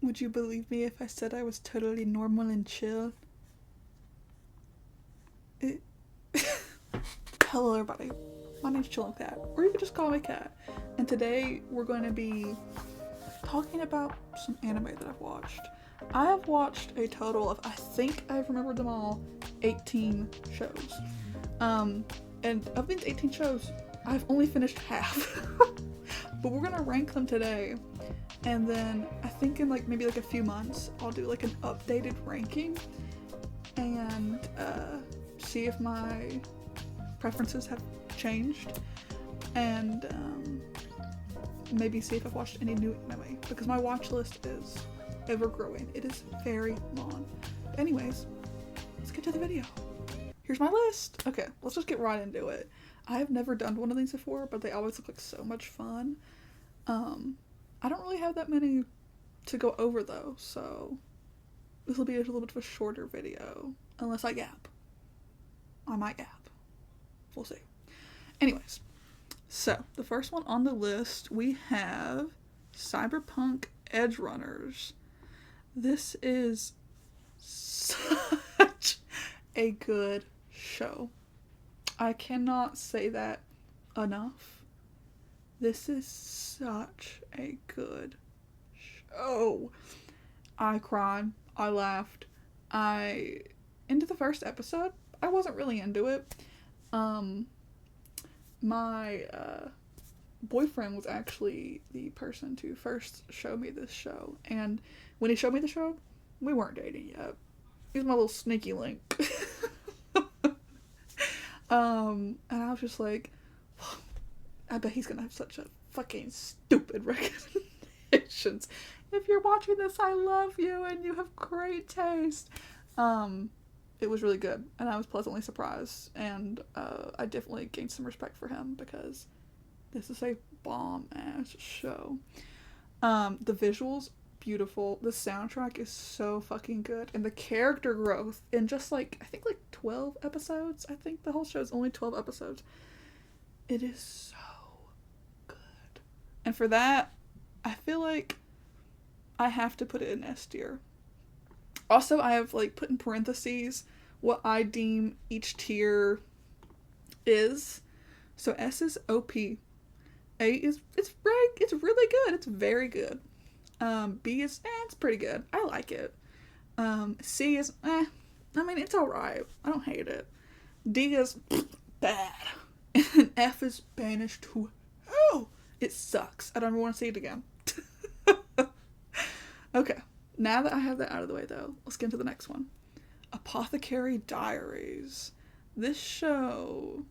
Would you believe me if I said I was totally normal and chill? It... Hello everybody, my name's Chillin' Cat, or you could just call me Cat, and today we're going to be talking about some anime that I've watched. I have watched a total of, I think I've remembered them all, 18 shows. And of these 18 shows, I've only finished half. But we're gonna rank them today, and then I think in maybe a few months I'll do an updated ranking and see if my preferences have changed, and maybe see if I've watched any new anime, because my watch list is ever growing. It is very long. But anyways, let's get to the video. Here's my list. Okay, let's just get right into it. I have never done one of these before, but they always look like so much fun. I don't really have that many to go over though, so this will be a little bit of a shorter video, unless I gap. I might gap. We'll see. Anyways, so the first one on the list, we have Cyberpunk Edge Runners. This is such a good show. I cannot say that enough. This is such a good show. I cried. I laughed. Into the first episode, I wasn't really into it. My boyfriend was actually the person to first show me this show, and when he showed me the show, we weren't dating yet. He was my little sneaky link. And I was just like, I bet he's gonna have such a fucking stupid recommendations. If you're watching this, I love you and you have great taste. It was really good, and I was pleasantly surprised, and I definitely gained some respect for him, because this is a bomb-ass show. The visuals, beautiful. The soundtrack is so fucking good, and the character growth in just I think 12 episodes. I think the whole show is only 12 episodes. It is so good. And for that, I feel like I have to put it in S tier. Also, I have put in parentheses what I deem each tier is. So S is OP. A is it's really good. It's very good. B is it's pretty good. I like it. C is I mean, it's alright. I don't hate it. D is bad. And F is banished to hell. It sucks. I don't ever want to see it again. Okay. Now that I have that out of the way, though, let's get into the next one. Apothecary Diaries. This show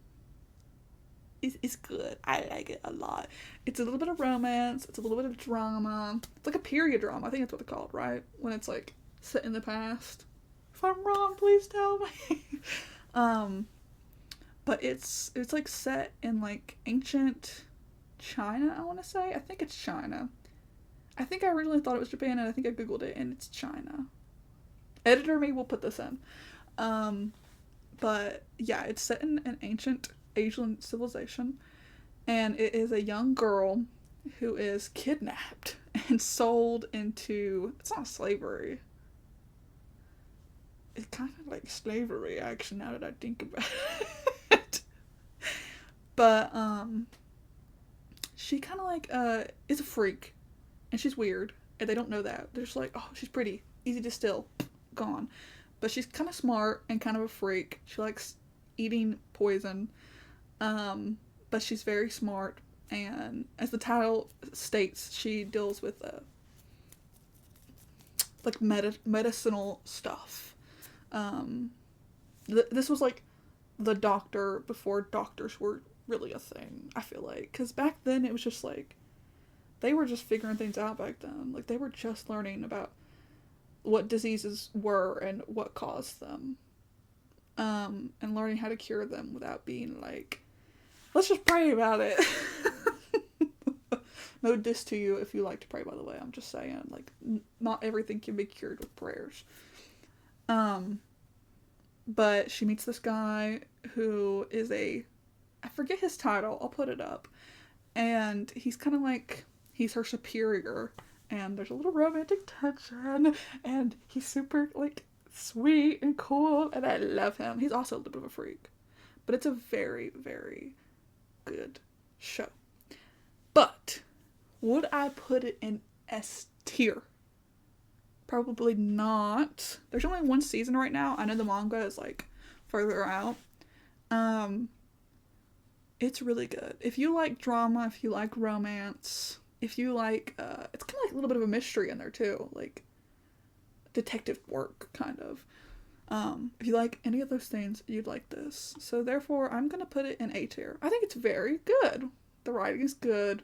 is good. I like it a lot. It's a little bit of romance. It's a little bit of drama. It's like a period drama. I think that's what they call it, right? When it's set in the past. If I'm wrong, please tell me. But it's set in ancient China, I want to say. I think it's China. I think I originally thought it was Japan, and I think I googled it, and it's China. Editor me will put this in. But yeah, it's set in an ancient Asian civilization, and it is a young girl who is kidnapped and sold into, it's not slavery. It's kind of like slavery, actually, now that I think about it. But, she kind of is a freak. And she's weird, and they don't know that. They're just oh, she's pretty, easy to steal, gone. But she's kind of smart and kind of a freak. She likes eating poison, but she's very smart. And as the title states, she deals with medicinal stuff. This was the doctor before doctors were really a thing, I feel like. Because back then it was just they were just figuring things out back then. They were just learning about what diseases were and what caused them. And learning how to cure them without being let's just pray about it. No diss to you if you like to pray, by the way. I'm just saying, not everything can be cured with prayers. But she meets this guy who is I forget his title, I'll put it up. And he's kind of he's her superior, and there's a little romantic tension, and he's super, like, sweet and cool, and I love him. He's also a little bit of a freak. But it's a very, very good show. But would I put it in S tier? Probably not. There's only one season right now. I know the manga is, like, further out. It's really good. If you like drama, if you like romance, if you like, it's kind of like a little bit of a mystery in there too, like detective work, kind of. If you like any of those things, you'd like this. So therefore, I'm gonna put it in A tier. I think it's very good. The writing is good.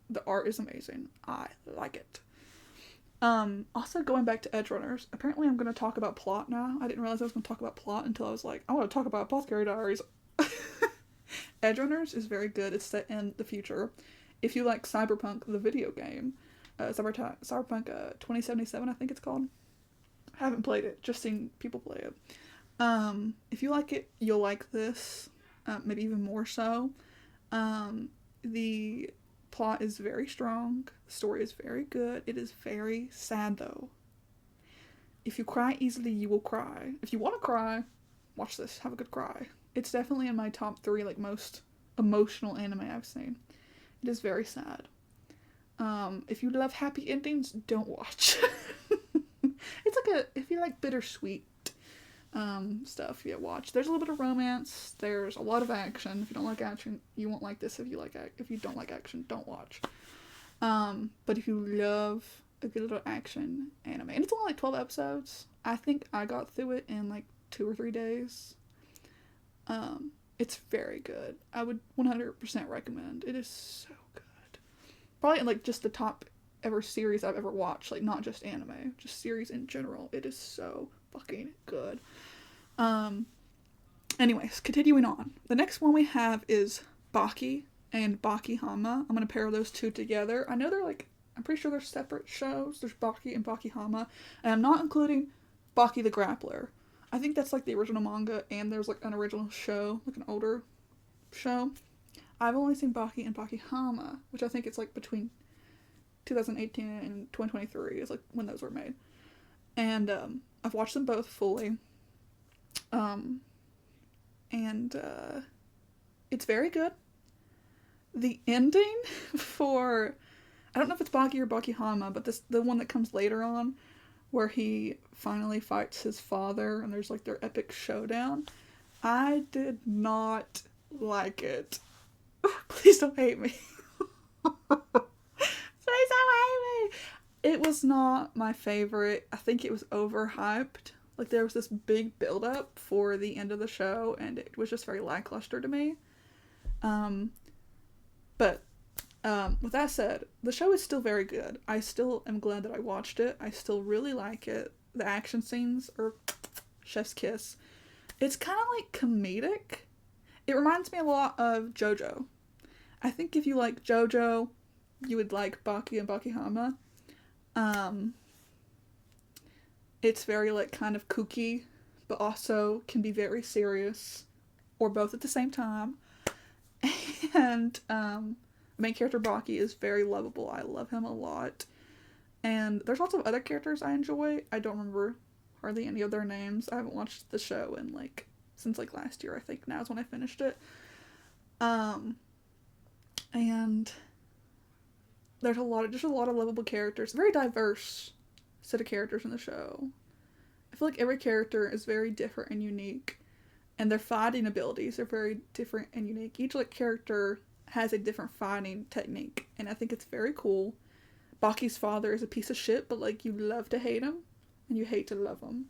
The art is amazing. I like it. Also going back to Edgerunners, apparently I'm gonna talk about plot now. I didn't realize I was gonna talk about plot until I was like, I want to talk about Apothecary Diaries. Edgerunners is very good. It's set in the future. If you like Cyberpunk, the video game, Cyberpunk 2077, I think it's called. I haven't played it, just seen people play it. If you like it, you'll like this, maybe even more so. The plot is very strong. The story is very good. It is very sad, though. If you cry easily, you will cry. If you want to cry, watch this. Have a good cry. It's definitely in my top 3, like, most emotional anime I've seen. It is very sad. If you love happy endings, don't watch. It's like if you like bittersweet stuff, yeah, watch. There's a little bit of romance. There's a lot of action. If you don't like action, you won't like this. If you don't like action, don't watch. But if you love a good little action anime, and it's only like 12 episodes, I think I got through it in like 2 or 3 days. It's very good. I would 100% recommend. It is so good. Probably like just the top ever series I've ever watched, like not just anime, just series in general. It is so fucking good. Anyways, continuing on. The next one we have is Baki and Baki Hama. I'm gonna pair those two together. I know they're like, I'm pretty sure they're separate shows. There's Baki and Baki Hama, and I'm not including Baki the Grappler. I think that's like the original manga, and there's like an original show, like an older show. I've only seen Baki and Baki Hama, which I think it's like between 2018 and 2023 is like when those were made. And I've watched them both fully. And it's very good. The ending for, I don't know if it's Baki or Baki Hama, but the one that comes later on, where he finally fights his father and there's like their epic showdown. I did not like it. Please don't hate me. Please don't hate me. It was not my favorite. I think it was overhyped. Like, there was this big build-up for the end of the show, and it was just very lackluster to me. But with that said, the show is still very good. I still am glad that I watched it. I still really like it. The action scenes are chef's kiss. It's kind of like comedic. It reminds me a lot of JoJo. I think if you like JoJo, you would like Baki and Baki Hama. It's very, like, kind of kooky, but also can be very serious, or both at the same time. And the main character Baki is very lovable. I love him a lot. And there's lots of other characters I enjoy. I don't remember hardly any of their names. I haven't watched the show in like since like last year, I think. Now is when I finished it. And there's just a lot of lovable characters. Very diverse set of characters in the show. I feel like every character is very different and unique, and their fighting abilities are very different and unique. Each like character has a different fighting technique, and I think it's very cool. Baki's father is a piece of shit, but like you love to hate him and you hate to love him.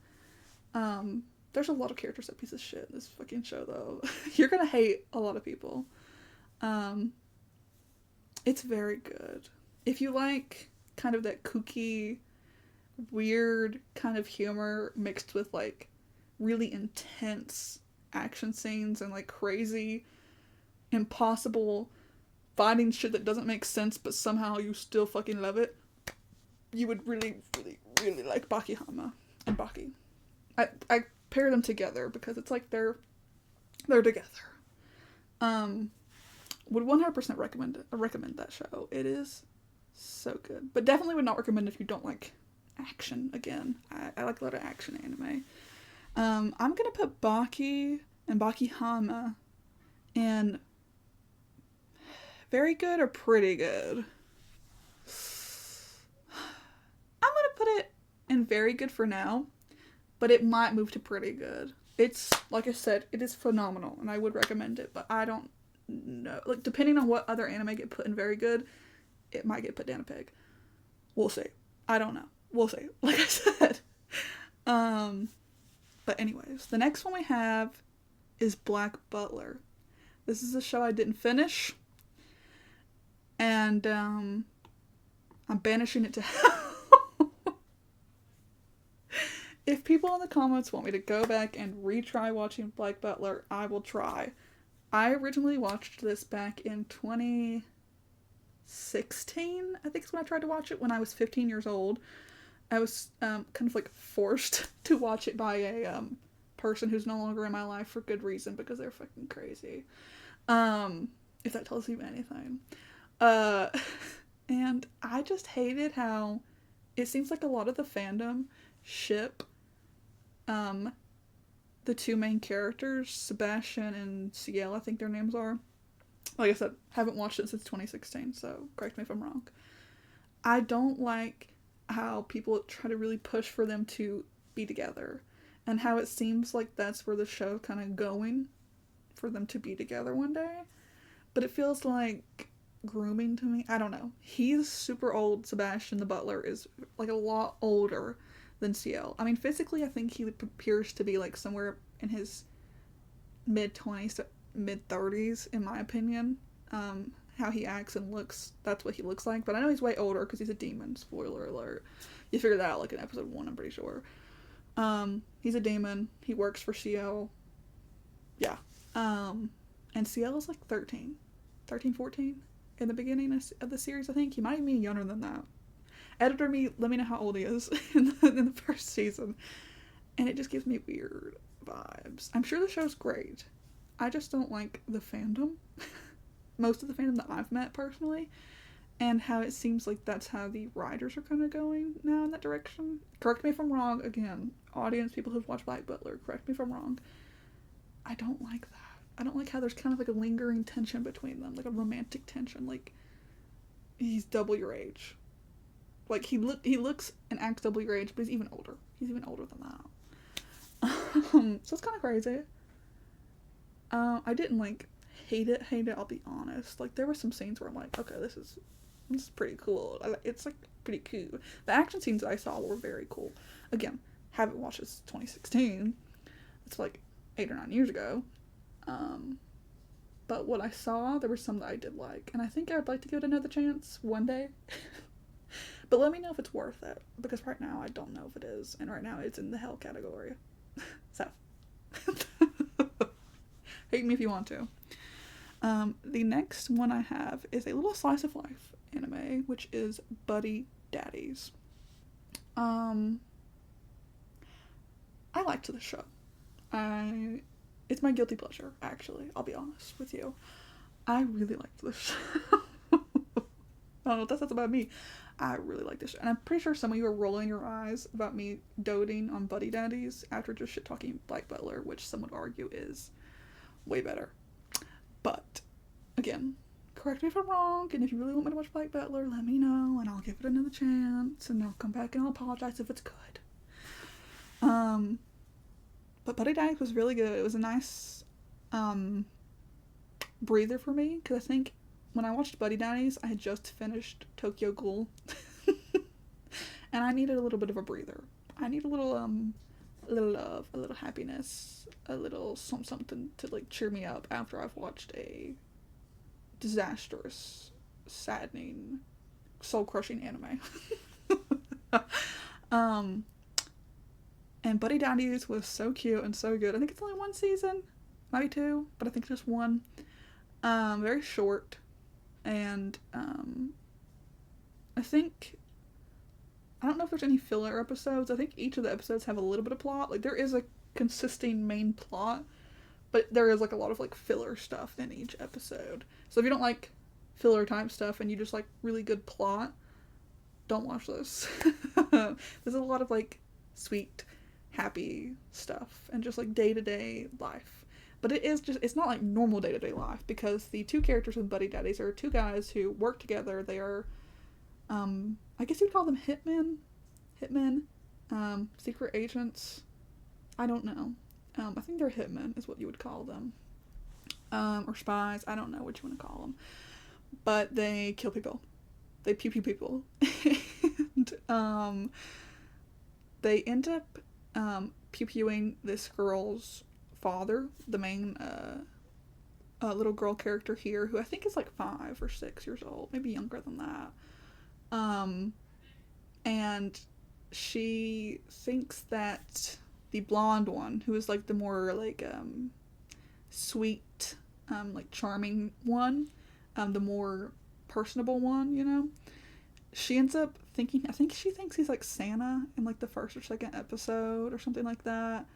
There's a lot of characters that piece of shit in this fucking show though. You're gonna hate a lot of people. It's very good. If you like kind of that kooky, weird kind of humor mixed with like really intense action scenes and like crazy, impossible fighting shit that doesn't make sense but somehow you still fucking love it, you would really, really, really like Baki Hama and Baki. I pair them together because it's like they're together. Would 100% recommend that show. It is So good. But definitely would not recommend if you don't like action. Again, I like a lot of action anime. I'm gonna put Baki and Baki Hama in very good or pretty good. I'm gonna put it in very good for now, but it might move to pretty good. It's, like I said, it is phenomenal, and I would recommend it, but I don't know. Like, depending on what other anime get put in very good, it might get put down a peg. We'll see. I don't know. We'll see. Like I said. But anyways, the next one we have is Black Butler. This is a show I didn't finish, and I'm banishing it to hell. If people in the comments want me to go back and retry watching Black Butler, I will try. I originally watched this back in 2016, I think is when I tried to watch it, when I was 15 years old. I was kind of like forced to watch it by a person who's no longer in my life for good reason, because they're fucking crazy. If that tells you anything. And I just hated how it seems like a lot of the fandom ship the two main characters, Sebastian and Ciel, I think their names are. Like I said, haven't watched it since 2016, so correct me if I'm wrong. I don't like how people try to really push for them to be together, and how it seems like that's where the show's kind of going, for them to be together one day. But it feels like grooming to me. I don't know. He's super old. Sebastian, the butler, is like a lot older than Ciel. I mean, physically, I think he appears to be like somewhere in his mid-20s to mid-30s, in my opinion. How he acts and looks, that's what he looks like. But I know he's way older because he's a demon. Spoiler alert. You figured that out like in episode 1, I'm pretty sure. He's a demon. He works for Ciel. Yeah. And Ciel is like 13, 14 in the beginning of the series, I think. He might even be younger than that. Editor me, let me know how old he is in the first season. And it just gives me weird vibes. I'm sure the show's great. I just don't like the fandom. Most of the fandom that I've met personally. And how it seems like that's how the writers are kind of going now in that direction. Correct me if I'm wrong. Again, audience, people who've watched Black Butler, correct me if I'm wrong. I don't like that. I don't like how there's kind of like a lingering tension between them. Like a romantic tension. Like, he's double your age. Like, he looks and acts double your age, but he's even older. He's even older than that. So it's kind of crazy. I didn't, like, hate it, I'll be honest. Like, there were some scenes where I'm like, okay, this is pretty cool. It's, like, pretty cool. The action scenes I saw were very cool. Again, haven't watched this 2016. It's, like, 8 or 9 years ago. But what I saw, there were some that I did like. And I think I would like to give it another chance one day. But let me know if it's worth it, because right now I don't know if it is, and right now it's in the hell category. So, hate me if you want to. The next one I have is a little slice of life anime, which is Buddy Daddies. I liked the show. It's my guilty pleasure, actually, I'll be honest with you. I really liked this show. I don't know what that says about me. I really like this show. And I'm pretty sure some of you are rolling your eyes about me doting on Buddy Daddies after just shit-talking Black Butler, which some would argue is way better. But, again, correct me if I'm wrong, and if you really want me to watch Black Butler, let me know, and I'll give it another chance, and I'll come back and I'll apologize if it's good. But Buddy Daddies was really good. It was a nice, breather for me, because I think when I watched Buddy Daddies, I had just finished Tokyo Ghoul. And I needed a little bit of a breather. I need a little love, a little happiness, a little something to, like, cheer me up after I've watched a disastrous, saddening, soul-crushing anime. And Buddy Daddies was so cute and so good. I think it's only 1 season, maybe 2, but I think just 1. Very short. And, I don't know if there's any filler episodes. I think each of the episodes have a little bit of plot. Like, there is a consisting main plot, but there is, like, a lot of, like, filler stuff in each episode. So if you don't like filler type stuff and you just like really good plot, don't watch this. There's a lot of like sweet, happy stuff and just like day-to-day life. But it's not like normal day-to-day life, because the two characters in Buddy Daddies are two guys who work together. They are, I guess you'd call them hitmen, secret agents. I don't know. I think they're hitmen is what you would call them. Or spies. I don't know what you want to call them. But they kill people. They pew people. And they end up pew-pewing this girl's father, the main little girl character here, who I think is like 5 or 6 years old, maybe younger than that. And she thinks that the blonde one, who is like the more like sweet, like charming one, the more personable one, you know, she ends up thinking, I think she thinks he's like Santa in like the first or second episode or something like that.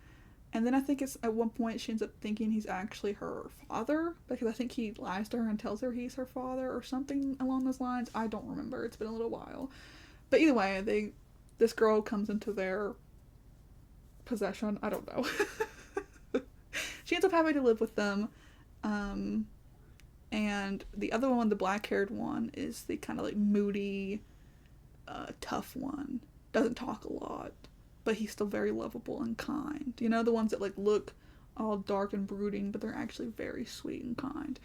And then I think it's at one point she ends up thinking he's actually her father, because I think he lies to her and tells her he's her father or something along those lines. I don't remember. It's been a little while. But either way, this girl comes into their possession. I don't know. She ends up having to live with them. And the other one, the black-haired one, is the kind of like moody, tough one. Doesn't talk a lot, but he's still very lovable and kind. You know, the ones that like look all dark and brooding, but they're actually very sweet and kind.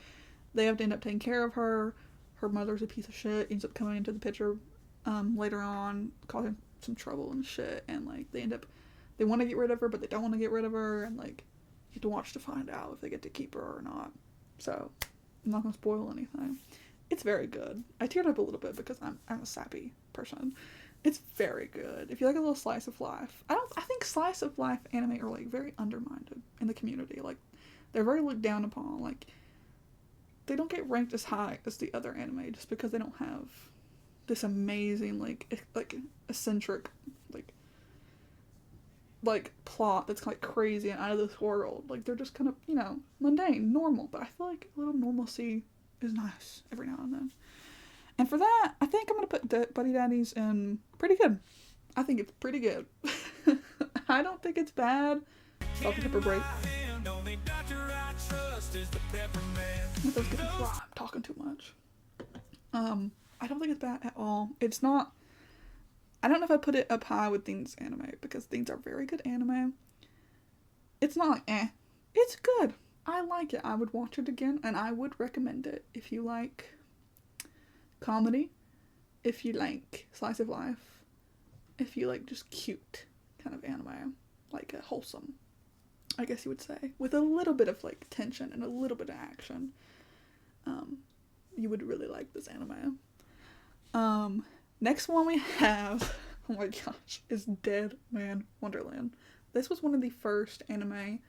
They have to end up taking care of her. Her mother's a piece of shit. Ends up coming into the picture later on, causing some trouble and shit. And like they want to get rid of her, but they don't want to get rid of her. And like you have to watch to find out if they get to keep her or not. So I'm not gonna spoil anything. It's very good. I teared up a little bit because I'm a sappy person. It's very good. If you like a little slice of life. I think slice of life anime are like very undermined in the community. Like they're very looked down upon. Like they don't get ranked as high as the other anime just because they don't have this amazing like eccentric like plot that's like crazy and out of this world. Like they're just kind of, you know, mundane, normal. But I feel like a little normalcy is nice every now and then. And for that, I think I'm gonna put Buddy Daddies in pretty good. I think it's pretty good. I don't think it's bad. Salt and pepper break. Let those get dry. I'm talking too much. I don't think it's bad at all. It's not. I don't know if I put it up high with Things anime, because Things are very good anime. It's not like eh. It's good. I like it. I would watch it again, and I would recommend it if you like comedy, if you like slice of life, if you like just cute kind of anime, like a wholesome, I guess you would say, with a little bit of like tension and a little bit of action. You would really like this anime. Next one we have, oh my gosh, is Dead Man Wonderland. This was one of the first anime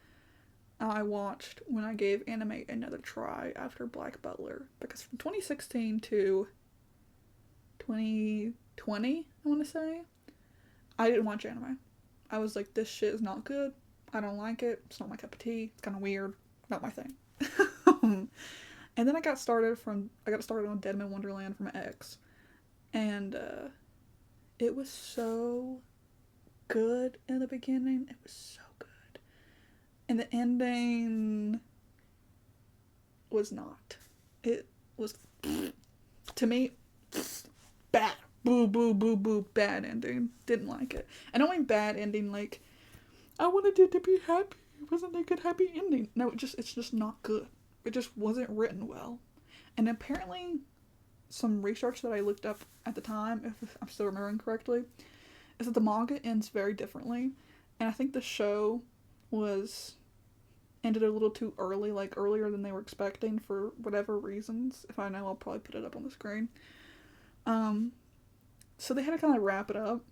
I watched when I gave anime another try after Black Butler, because from 2016 to 2020, I want to say, I didn't watch anime. I was like, this shit is not good. I don't like it. It's not my cup of tea. It's kind of weird. Not my thing. And then I got started on Dead Man Wonderland from my ex. And it was so good in the beginning. It was so good. And the ending was not. It was, to me, bad. Boo, boo, boo, boo. Bad ending. Didn't like it. I don't mean bad ending like, I wanted it to be happy. It wasn't a good happy ending. No, it's just not good. It just wasn't written well. And apparently, some research that I looked up at the time, if I'm still remembering correctly, is that the manga ends very differently. And I think the show ended a little too early, like earlier than they were expecting for whatever reasons. If I know, I'll probably put it up on the screen. So they had to kind of wrap it up,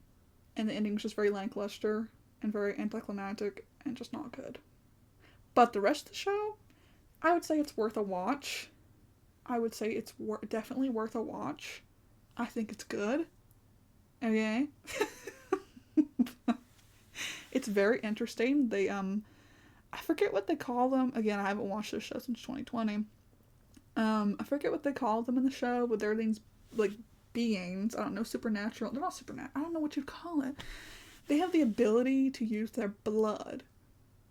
and the ending was just very lackluster and very anticlimactic and just not good. But the rest of the show, I would say it's worth a watch. I would say it's definitely worth a watch. I think it's good. Okay? It's very interesting. They, I forget what they call them. Again, I haven't watched this show since 2020. I forget what they call them in the show, but they're these, like, beings. I don't know, supernatural. They're not supernatural. I don't know what you'd call it. They have the ability to use their blood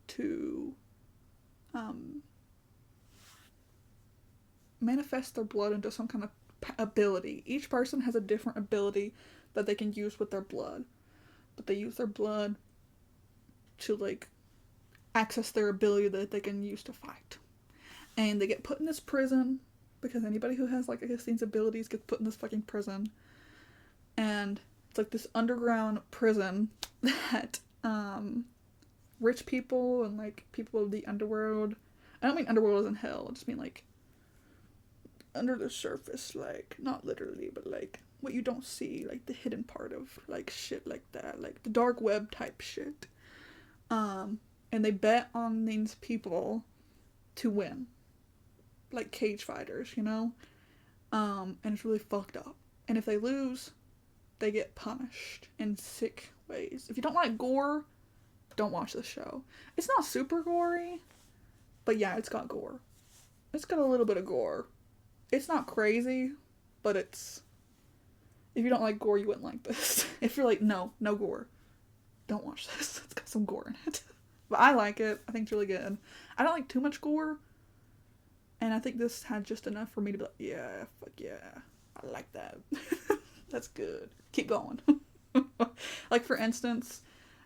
to manifest their blood into some kind of ability. Each person has a different ability that they can use with their blood. But they use their blood to, like, access their ability that they can use to fight. And they get put in this prison because anybody who has, like, I guess these abilities gets put in this fucking prison. And it's like this underground prison that rich people and, like, people of the underworld, I don't mean underworld as in hell, I just mean, like, under the surface, like, not literally, but, like, what you don't see, like, the hidden part of, like, shit like that, like, the dark web type shit. And they bet on these people to win. Like cage fighters, you know? And it's really fucked up. And if they lose, they get punished in sick ways. If you don't like gore, don't watch the show. It's not super gory, but yeah, it's got gore. It's got a little bit of gore. It's not crazy, but it's... If you don't like gore, you wouldn't like this. If you're like, no gore, don't watch this. It's got some gore in it. But I like it. I think it's really good. I don't like too much gore. And I think this had just enough for me to be like, yeah, fuck yeah. I like that. That's good. Keep going. Like, for instance,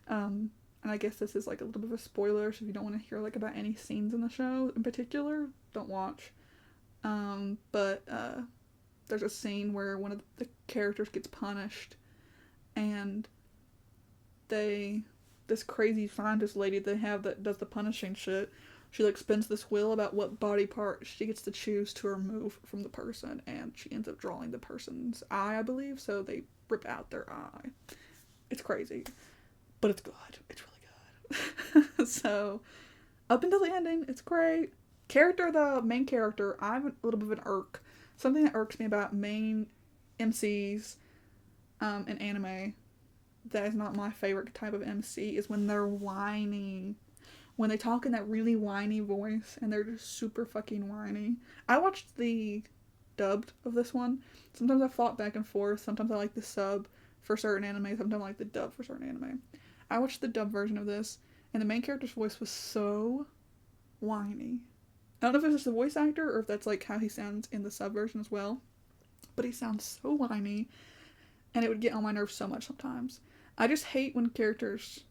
and I guess this is, like, a little bit of a spoiler, so if you don't want to hear, like, about any scenes in the show in particular, don't watch. But there's a scene where one of the characters gets punished, and this crazy scientist lady they have that does the punishing shit, she, like, spins this wheel about what body part she gets to choose to remove from the person, and she ends up drawing the person's eye, I believe, so they rip out their eye. It's crazy, but it's good. It's really good. So, up until the ending, it's great. The main character, I have a little bit of an irk. Something that irks me about main MCs in anime that is not my favorite type of MC is when they're whiny. When they talk in that really whiny voice and they're just super fucking whiny. I watched the dubbed of this one. Sometimes I flop back and forth. Sometimes I like the sub for certain anime. Sometimes I like the dub for certain anime. I watched the dub version of this, and the main character's voice was so whiny. I don't know if it's just the voice actor or if that's, like, how he sounds in the sub version as well. But he sounds so whiny, and it would get on my nerves so much sometimes. I just hate when characters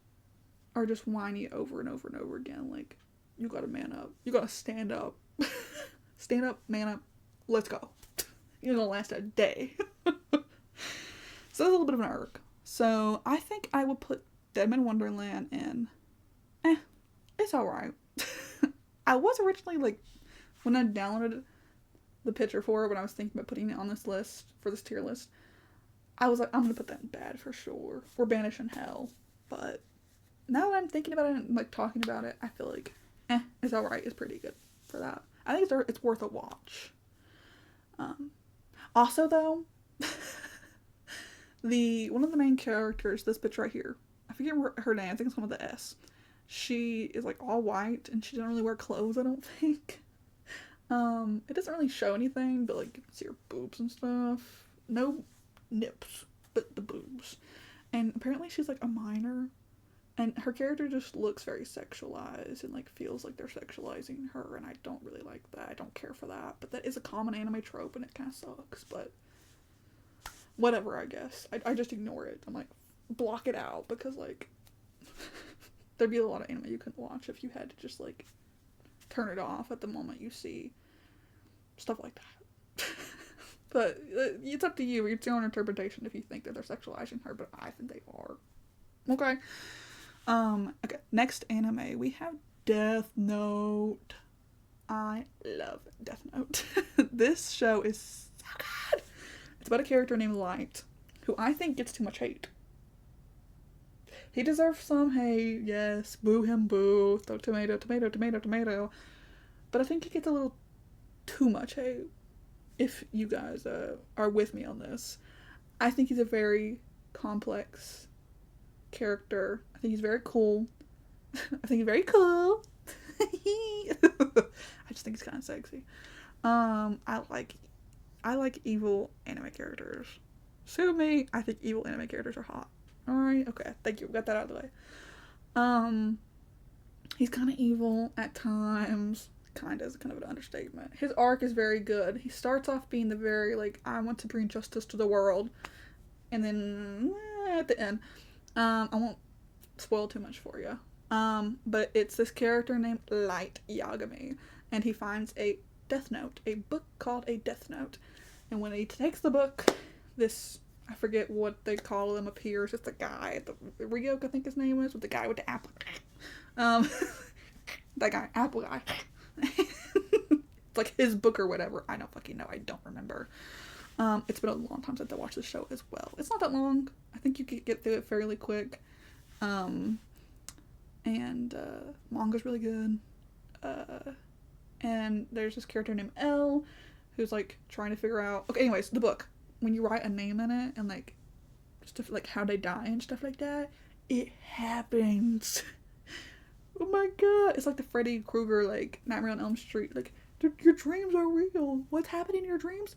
are just whiny over and over and over again. Like, you gotta man up. You gotta stand up. Stand up, man up, let's go. You're gonna last a day. So that's a little bit of an irk. So I think I will put Deadman Wonderland in. It's alright. I was originally, like, when I downloaded the picture for it, when I was thinking about putting it on this list, for this tier list, I was like, I'm gonna put that in bad for sure. Or Banish in Hell. But now that I'm thinking about it and, like, talking about it, I feel like, it's alright. It's pretty good for that. I think it's worth a watch. Also, though, one of the main characters, this bitch right here, I forget her name, I think it's one with the S. She is, like, all white, and she doesn't really wear clothes, I don't think. It doesn't really show anything, but, like, you can see her boobs and stuff. No nips, but the boobs. And apparently she's, like, a minor, and her character just looks very sexualized, and, like, feels like they're sexualizing her, and I don't really like that. I don't care for that, but that is a common anime trope, and it kind of sucks, but whatever, I guess. I just ignore it. I'm like, block it out, because, like, there'd be a lot of anime you couldn't watch if you had to just, like, turn it off at the moment you see stuff like that. But it's up to you. It's your own interpretation if you think that they're sexualizing her, but I think they are. Okay. Okay. Next anime, we have Death Note. I love Death Note. This show is so good. It's about a character named Light, who I think gets too much hate. He deserves some hate, yes. Boo him, boo. Throw tomato, tomato, tomato, tomato. But I think he gets a little too much hate. If you guys are with me on this. I think he's a very complex character. I think he's very cool. I think he's very cool. I just think he's kind of sexy. I like evil anime characters. Sue me. I think evil anime characters are hot. Alright, okay. Thank you. We got that out of the way. He's kind of evil at times. Kind of is kind of an understatement. His arc is very good. He starts off being the very, like, I want to bring justice to the world. And then, at the end, I won't spoil too much for you. But it's this character named Light Yagami. And he finds a Death Note. A book called a Death Note. And when he takes the book, this, I forget what they call him, appears. It's the guy, the Ryuk, I think his name is, with the guy with the apple. That guy, apple guy. It's like his book or whatever. I don't fucking know. I don't remember. It's been a long time since I watched the show as well. It's not that long. I think you could get through it fairly quick. And manga's really good. And there's this character named L, who's like trying to figure out. Okay, anyways, the book. When you write a name in it and like stuff like how they die and stuff like that, it happens. Oh my god. It's like the Freddy Krueger, like, Nightmare on Elm Street. Like, your dreams are real. What's happening in your dreams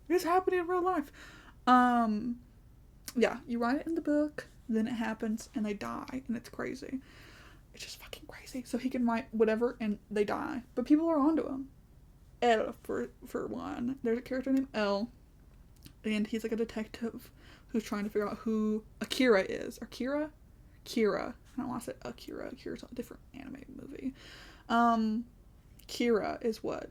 is happening in real life. Yeah, you write it in the book, then it happens, and they die, and it's crazy. It's just fucking crazy. So he can write whatever, and they die. But people are onto him. L, for one. There's a character named L, and he's like a detective who's trying to figure out who Akira is. Akira? Kira. I don't want to say Akira. Akira's a different anime movie. Kira is what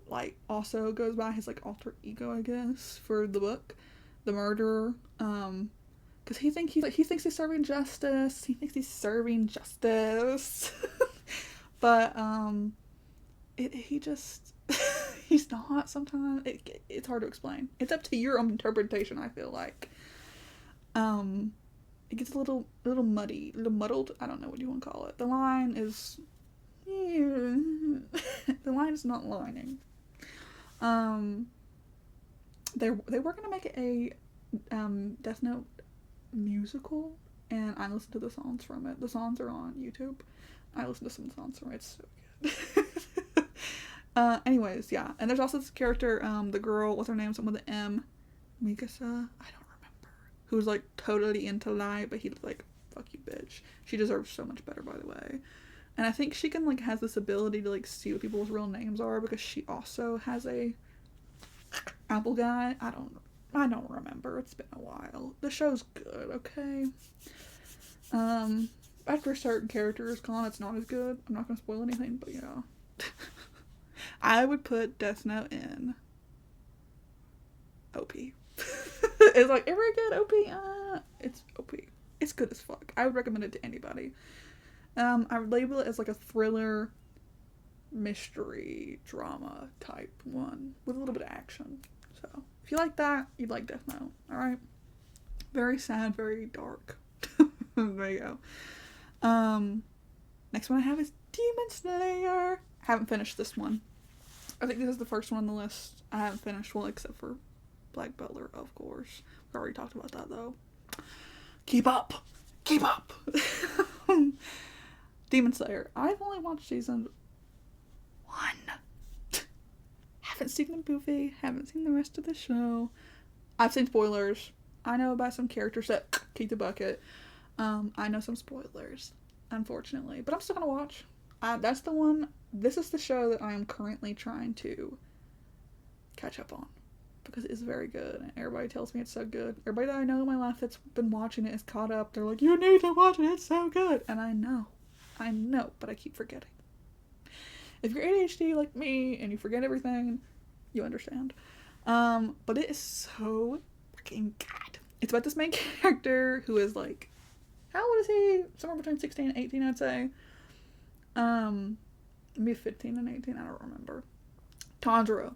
like also goes by his like alter ego, I guess, for the book, the murderer. Because he thinks he's serving justice. He thinks he's serving justice, but he just he's not. Sometimes it's hard to explain. It's up to your own interpretation. I feel like. It gets a little muddy, a little muddled. I don't know what you want to call it. The line is not lining. They were gonna make it a Death Note musical, and I listened to the songs from it. The songs are on YouTube. I listened to some songs from it. It's so good. Anyways, yeah. And there's also this character, the girl, what's her name? Something with an M. Mikasa? I don't remember. Who's like totally into Light, but he's like, fuck you, bitch. She deserves so much better, by the way. And I think she can like has this ability to like see what people's real names are, because she also has a apple guy. I don't remember. It's been a while. The show's good, okay? After a certain character is gone, it's not as good. I'm not gonna spoil anything, but yeah. I would put Death Note in OP. It's like, ever good OP? It's OP. It's good as fuck. I would recommend it to anybody. I would label it as like a thriller, mystery, drama type one with a little bit of action. So, if you like that, you'd like Death Note. Alright? Very sad, very dark. There you go. Next one I have is Demon Slayer. Haven't finished this one. I think this is the first one on the list I haven't finished, well, except for Black Butler, of course. We already talked about that, though. Keep up! Keep up! Demon Slayer. I've only watched season 1. Haven't seen the movie. Haven't seen the rest of the show. I've seen spoilers. I know about some characters that kick the bucket. I know some spoilers, unfortunately. But I'm still gonna watch. That's the one. This is the show that I am currently trying to catch up on, because it is very good, and everybody tells me it's so good. Everybody that I know in my life that's been watching it is caught up. They're like, you need to watch it, it's so good. And I know, but I keep forgetting. If you're ADHD like me and you forget everything, you understand. But it is so freaking good. It's about this main character who is like, how old is he? Somewhere between 16 and 18, I'd say. Maybe 15 and 18, I don't remember. Tanjiro.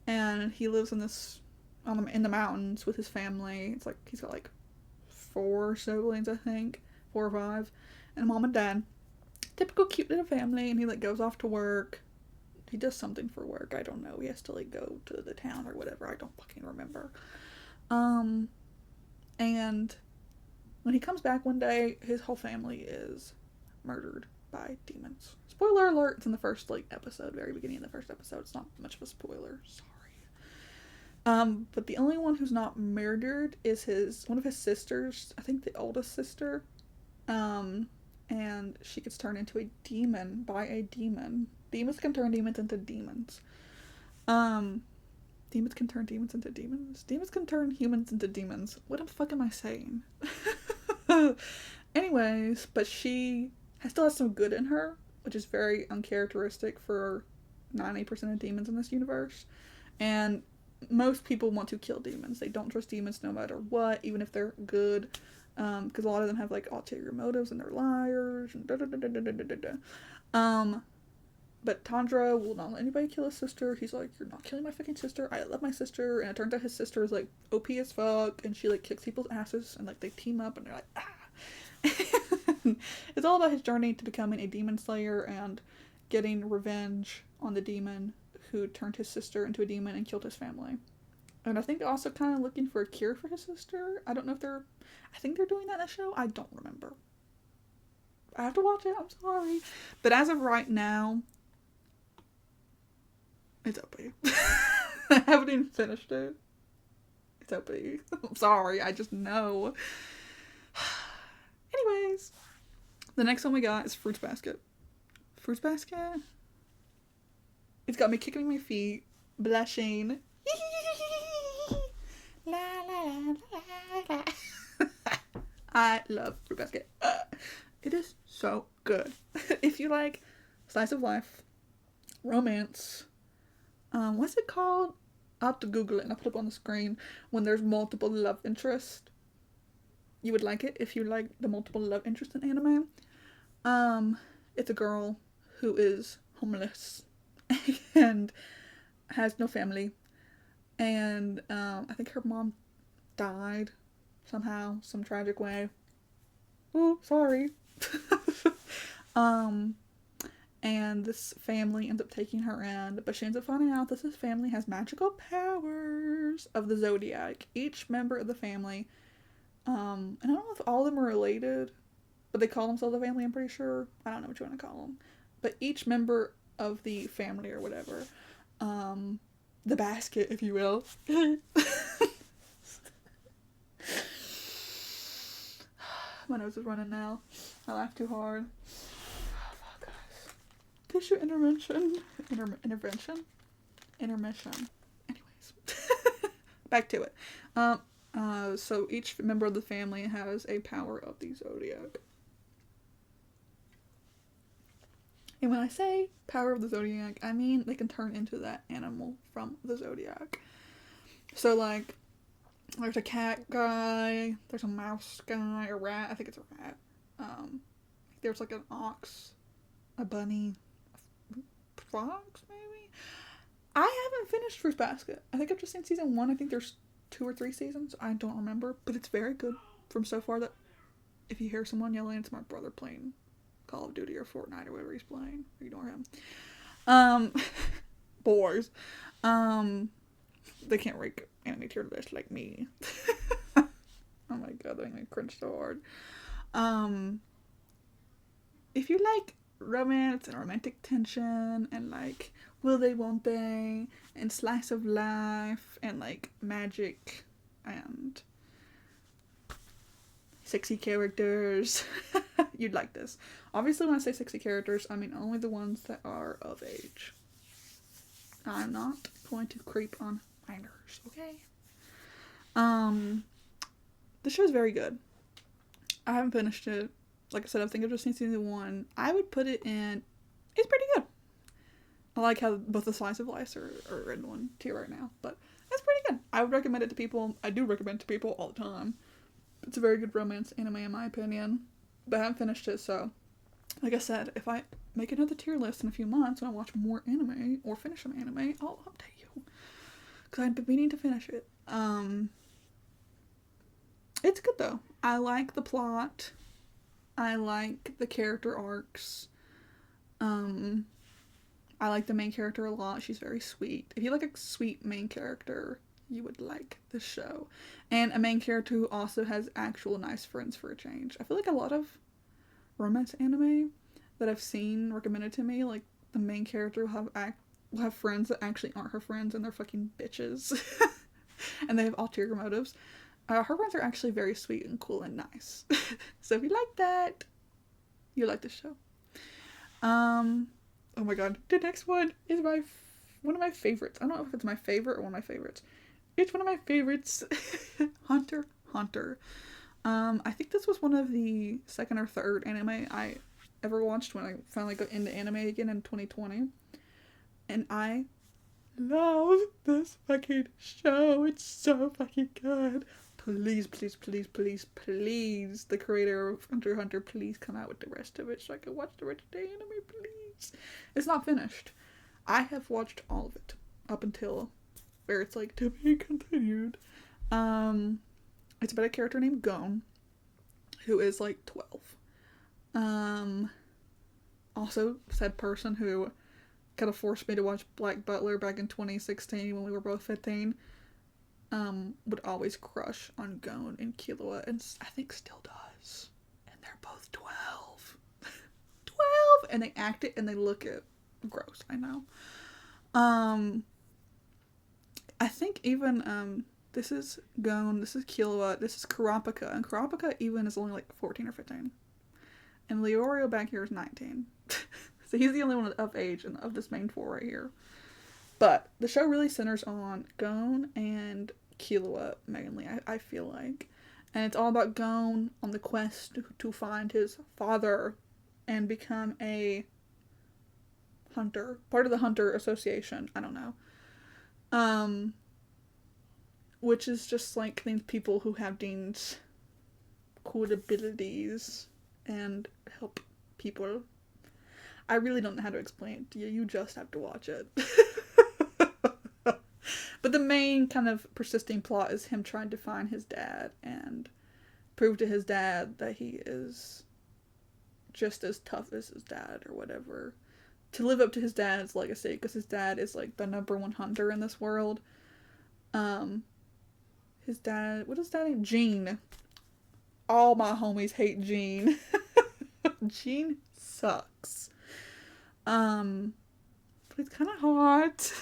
And he lives in this, in the mountains with his family. It's like, he's got like 4 siblings, I think. 4 or 5. And a mom and dad. Typical cute little family. And he like goes off to work. He does something for work, I don't know. He has to like go to the town or whatever. I don't fucking remember. And when he comes back one day, his whole family is murdered by demons. Spoiler alert, it's in the first like episode, very beginning of the first episode. It's not much of a spoiler, sorry. But the only one who's not murdered is one of his sisters. I think the oldest sister. And she gets turned into a demon by a demon. Demons can turn demons into demons. Demons can turn demons into demons. Demons can turn humans into demons. What the fuck am I saying? Anyways, but she still has some good in her, which is very uncharacteristic for 90% of demons in this universe. And most people want to kill demons. They don't trust demons no matter what, even if they're good. Because a lot of them have like ulterior motives and they're liars and but Tandra will not let anybody kill his sister. He's like, you're not killing my fucking sister. I love my sister. And it turns out his sister is like OP as fuck, and she like kicks people's asses, and like they team up and they're like, ah. It's all about his journey to becoming a demon slayer and getting revenge on the demon who turned his sister into a demon and killed his family. And I think also kind of looking for a cure for his sister. I don't know if I think they're doing that in the show. I don't remember. I have to watch it. I'm sorry. But as of right now, it's OP. I haven't even finished it. It's OP. I'm sorry. I just know. Anyways, the next one we got is Fruits Basket. Fruits Basket? It's got me kicking my feet, blushing. La, la, la, la, la. I love Fruit Basket. It is so good. If you like slice of life, romance, what's it called? I'll have to Google it and I'll put it up on the screen. When there's multiple love interests, you would like it if you like the multiple love interest in anime. It's a girl who is homeless and has no family. And I think her mom died somehow, some tragic way. Oh, sorry. And this family ends up taking her in, but she ends up finding out that this family has magical powers of the zodiac. Each member of the family, and I don't know if all of them are related, but they call themselves a family, I'm pretty sure. I don't know what you want to call them. But each member of the family or whatever, the basket, if you will. My nose is running now. I laughed too hard. Oh, fuck, guys. Tissue intervention. Intervention? Intermission. Anyways. Back to it. So each member of the family has a power of the zodiac. And when I say power of the zodiac, I mean they can turn into that animal from the zodiac. So, like, there's a cat guy, there's a mouse guy, a rat, I think it's a rat. There's like an ox, a bunny, a fox, maybe? I haven't finished Fruits Basket. I think I've just seen season 1. I think there's 2 or 3 seasons. I don't remember, but it's very good from so far that if you hear someone yelling, it's my brother playing Call of Duty or Fortnite or whatever he's playing. Ignore him. Boys. They can't rank anime tier list like me. Oh my god, that made me cringe so hard. If you like romance and romantic tension and like will they, won't they, and slice of life and like magic and sexy characters, you'd like this. Obviously, when I say sexy characters, I mean only the ones that are of age. I'm not going to creep on minors, okay? The show is very good. I haven't finished it. Like I said, I think I've just seen season 1. I would put it in. It's pretty good. I like how both the slice of life are in one tier right now, but it's pretty good. I would recommend it to people. I do recommend it to people all the time. It's a very good romance anime in my opinion, but I haven't finished it, so like I said, if I make another tier list in a few months and I watch more anime or finish some anime, I'll update you, because I've been meaning to finish it. It's good though. I like the plot. I like the character arcs. I like the main character a lot. She's very sweet. If you like a sweet main character, you would like the show. And a main character who also has actual nice friends for a change. I feel like a lot of romance anime that I've seen recommended to me, like the main character will have friends that actually aren't her friends and they're fucking bitches. and they have ulterior motives. Her runs are actually very sweet and cool and nice. So if you like that, you like the show. Oh my god, the next one is one of my favorites. I don't know if it's my favorite or one of my favorites. It's one of my favorites. Hunter x Hunter. I think this was one of the second or third anime I ever watched when I finally got into anime again in 2020. And I love this fucking show. It's so fucking good. Please, please, please, please, please, the creator of Hunter x Hunter, please come out with the rest of it so I can watch the rest of the anime, please. It's not finished. I have watched all of it up until where it's like, to be continued. It's about a character named Gon, who is like 12. Also, said person who kind of forced me to watch Black Butler back in 2016 when we were both 15, would always crush on Gon and Killua, and I think still does. And they're both 12. 12! And they act it and they look it. Gross, I know. I think even, this is Gon, this is Killua, this is Kurapika, and Kurapika even is only like 14 or 15. And Leorio back here is 19. So he's the only one of age of this main four right here. But the show really centers on Gon and Killua mainly, I feel like. And it's all about Gon on the quest to find his father and become a hunter. Part of the Hunter Association. I don't know. Which is just like these people who have these cool abilities and help people. I really don't know how to explain it to you. You just have to watch it. But the main kind of persisting plot is him trying to find his dad and prove to his dad that he is just as tough as his dad or whatever. To live up to his dad's legacy, because his dad is like the #1 hunter in this world. His dad, what is his dad name? Gene. All my homies hate Gene. Gene sucks. But he's kind of hot.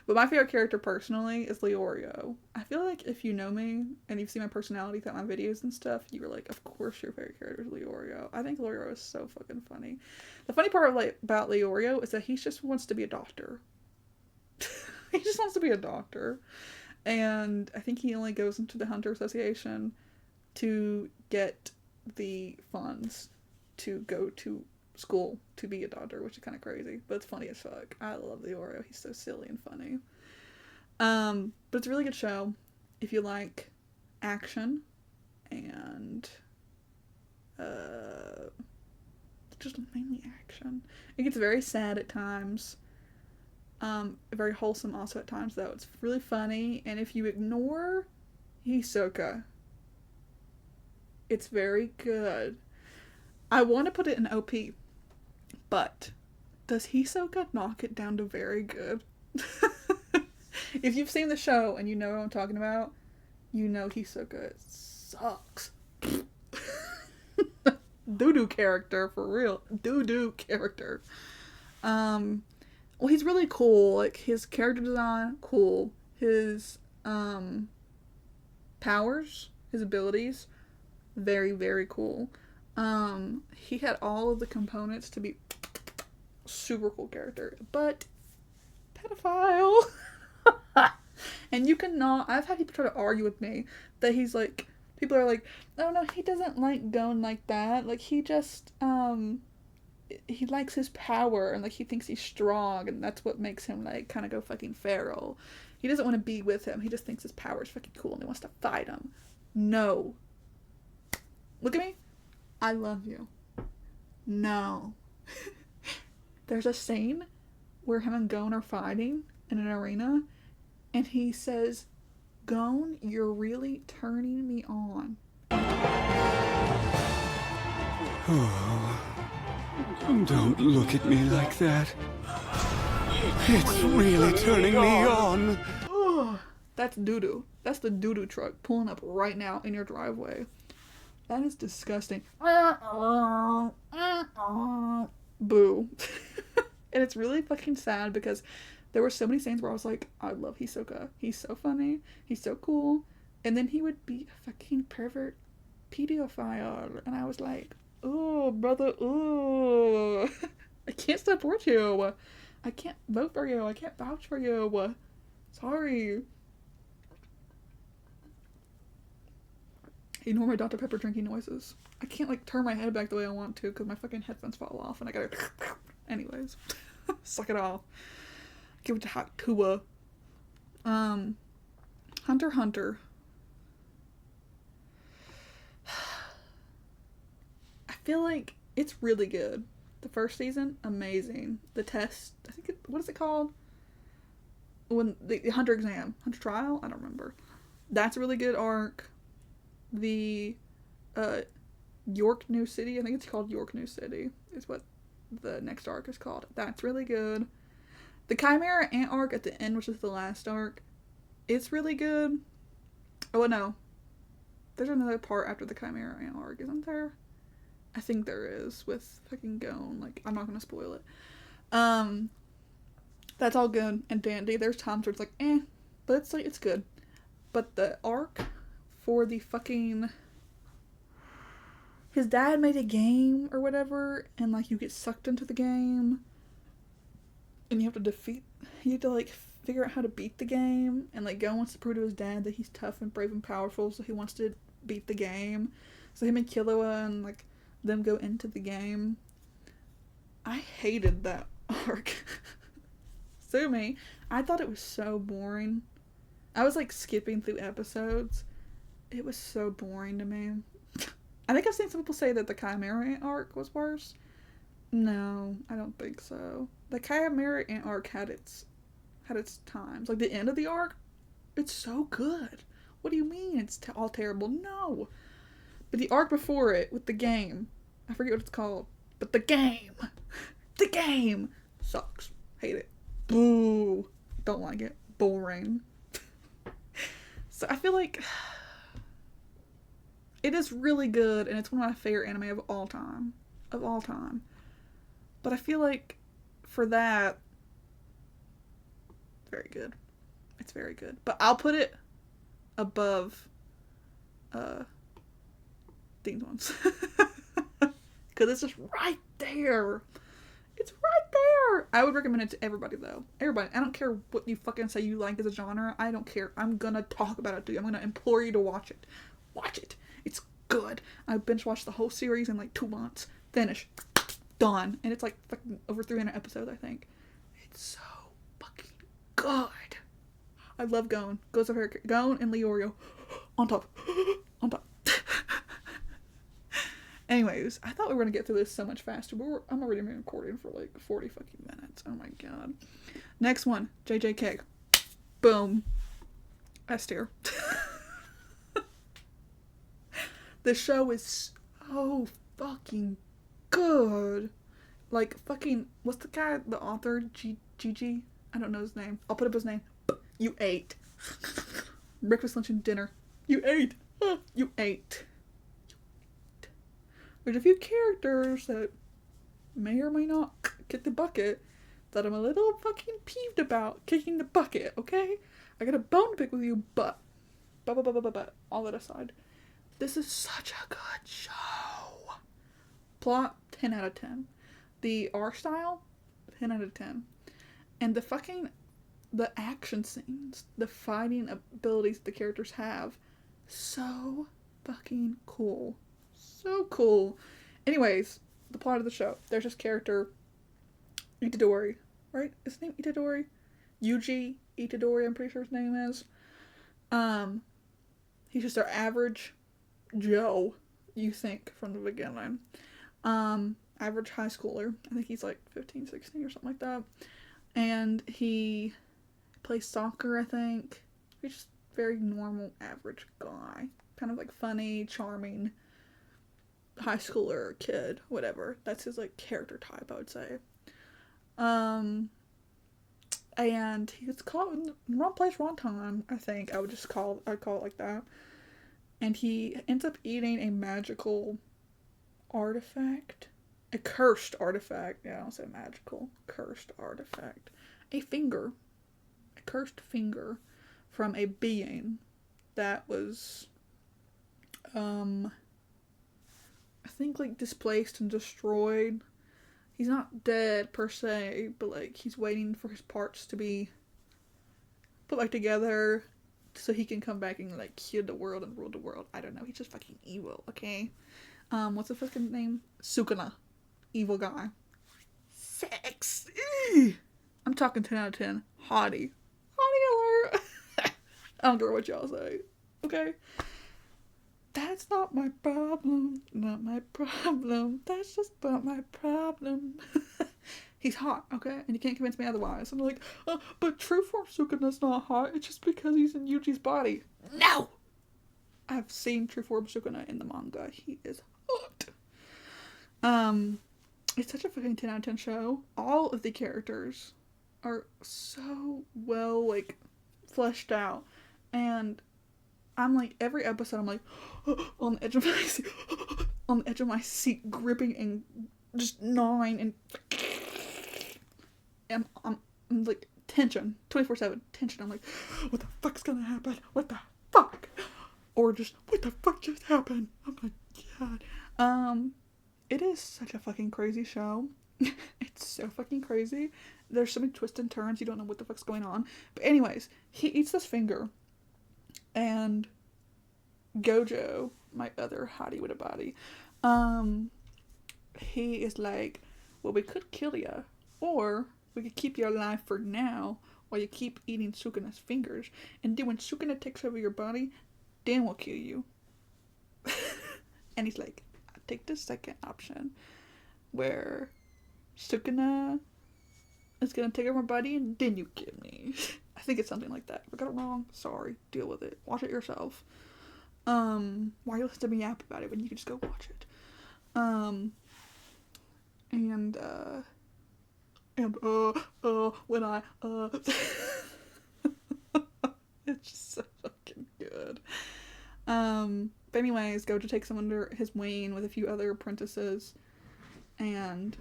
But my favorite character personally is Leorio. I feel like if you know me and you've seen my personality throughout my videos and stuff, you were like, of course your favorite character is Leorio. I think Leorio is so fucking funny. The funny part about Leorio is that he just wants to be a doctor. He just wants to be a doctor. And I think he only goes into the Hunter Association to get the funds to go to school to be a doctor, which is kind of crazy, but it's funny as fuck. I love Leorio. He's so silly and funny. But it's a really good show if you like action and just mainly action. It gets very sad at times. Very wholesome also at times, though. It's really funny, and if you ignore Hisoka, it's very good. I want to put it in OP, but does Hisoka knock it down to very good? If you've seen the show and you know what I'm talking about, you know Hisoka sucks. Doo-doo character, for real. Doo-doo character. Well, he's really cool. Like, his character design, cool. His, powers, his abilities, very, very cool. He had all of the components to be super cool character, but pedophile. And you cannot, I've had people try to argue with me that he's like, people are like, oh no, he doesn't like going like that. Like, he just, he likes his power and like he thinks he's strong and that's what makes him like kind of go fucking feral. He doesn't want to be with him. He just thinks his power is fucking cool and he wants to fight him. No. Look at me. I love you. No. There's a scene where him and Gon are fighting in an arena and he says, Gon, you're really turning me on. Oh, don't look at me like that. It's really turning me on. Oh, that's doo-doo. That's the doo-doo truck pulling up right now in your driveway. That is disgusting. Boo. And it's really fucking sad because There were so many scenes where I was like, I love Hisoka. He's so funny. He's so cool. And then he would be a fucking pervert pedophile. And I was like, oh, brother, oh. I can't support you. I can't vote for you. I can't vouch for you. Sorry. Ignore my Dr. Pepper drinking noises. I can't, like, turn my head back the way I want to because my fucking headphones fall off and I gotta... Anyways. Suck it all. Give it to Hot Kua. Hunter x Hunter. I feel like it's really good. The first season, amazing. The test, I think, what is it called? When the Hunter exam, Hunter trial? I don't remember. That's a really good arc. The York New City, I think it's called York New City, is what the next arc is called. That's really good. The Chimera Ant arc at the end, which is the last arc, it's really good. Oh, no. There's another part after the Chimera Ant arc, isn't there? I think there is, with fucking Gon. Like, I'm not gonna spoil it. That's all good and dandy. There's times where it's like, but it's like, it's good. But the arc for the fucking... His dad made a game or whatever, and, like, you get sucked into the game, and you have to, like, figure out how to beat the game, and, like, Gon wants to prove to his dad that he's tough and brave and powerful, so he wants to beat the game. So him and Killua and, like, them go into the game. I hated that arc. Sue me. I thought it was so boring. I was, like, skipping through episodes. It was so boring to me. I think I've seen some people say that the Chimera Ant arc was worse. No, I don't think so. The Chimera Ant arc had its times. Like, the end of the arc, it's so good. What do you mean it's all terrible? No. But the arc before it, with the game, I forget what it's called, but the game sucks. Hate it. Boo. Don't like it. Boring. So I feel like it is really good, and it's one of my favorite anime of all time. But I feel like for that, very good. It's very good. But I'll put it above these ones. Because it's just right there. It's right there. I would recommend it to everybody, though. Everybody. I don't care what you fucking say you like as a genre. I don't care. I'm gonna talk about it to you. I'm gonna implore you to watch it. Watch it. It's good. I binge watched the whole series in like 2 months. Finish. Done. And it's like fucking over 300 episodes, I think. It's so fucking good. I love Gon. Gon and Leorio. On top. On top. Anyways, I thought we were going to get through this so much faster, but I'm already been recording for like 40 fucking minutes. Oh my god. Next one, JJK. Boom. S tier. The show is so fucking good. Like, fucking, what's the guy, the author, Gigi? I don't know his name. I'll put up his name. You ate. Breakfast, lunch, and dinner. You ate. You ate. There's a few characters that may or may not kick the bucket that I'm a little fucking peeved about kicking the bucket, okay? I got a bone to pick with you, but all that aside, this is such a good show. Plot, 10 out of 10. The art style, 10 out of 10. And the action scenes, the fighting abilities the characters have, so fucking cool. So cool. Anyways, the plot of the show. There's this character, Itadori, right? Is his name Itadori? Yuji Itadori, I'm pretty sure his name is. He's just our average Joe, you think, from the beginning. Average high schooler. I think he's like 15, 16 or something like that. And he plays soccer, I think. He's just very normal, average guy. Kind of like funny, charming high schooler kid, whatever. That's his like character type, I would say. And he was caught in the wrong place, wrong time, I think. I'd call it like that. And he ends up eating a magical artifact. A cursed artifact. Yeah, I don't say magical. Cursed artifact. A finger. cursed finger from a being that was, I think, like, displaced and destroyed. He's not dead per se, but like he's waiting for his parts to be put back together so he can come back and like heal the world and rule the world. I don't know. He's just fucking evil, okay? What's the fucking name? Sukuna. Evil guy. Sex. Ew. I'm talking 10 out of 10. Hottie. Hottie alert. I don't care what y'all say. Okay? That's not my problem. Not my problem. That's just not my problem. He's hot, okay? And you can't convince me otherwise. I'm like, oh, but true form Sukuna's not hot. It's just because he's in Yuji's body. No! I've seen true form Sukuna in the manga. He is hot. It's such a fucking 10 out of 10 show. All of the characters are so well, like, fleshed out. And I'm like, every episode I'm like, on the edge of my seat, on the edge of my seat, gripping and just gnawing and I'm like, tension, 24/7 tension. I'm like, what the fuck's gonna happen? What the fuck? Or just, what the fuck just happened? Oh my god. It is such a fucking crazy show. It's so fucking crazy. There's so many twists and turns, you don't know what the fuck's going on. But anyways, he eats this finger, and Gojo, my other hottie with a body, he is like, well, we could kill ya, or we could keep you alive for now while you keep eating Sukuna's fingers, and then when Sukuna takes over your body, then we'll kill you. And he's like, I'll take the second option, where Sukuna is gonna take over my body and then you kill me. I think it's something like that. If I got it wrong, sorry. Deal with it. Watch it yourself. Why you listen to me yap about it when you can just go watch it? When I, it's just so fucking good. But anyways, Gojo takes him under his wing with a few other apprentices, and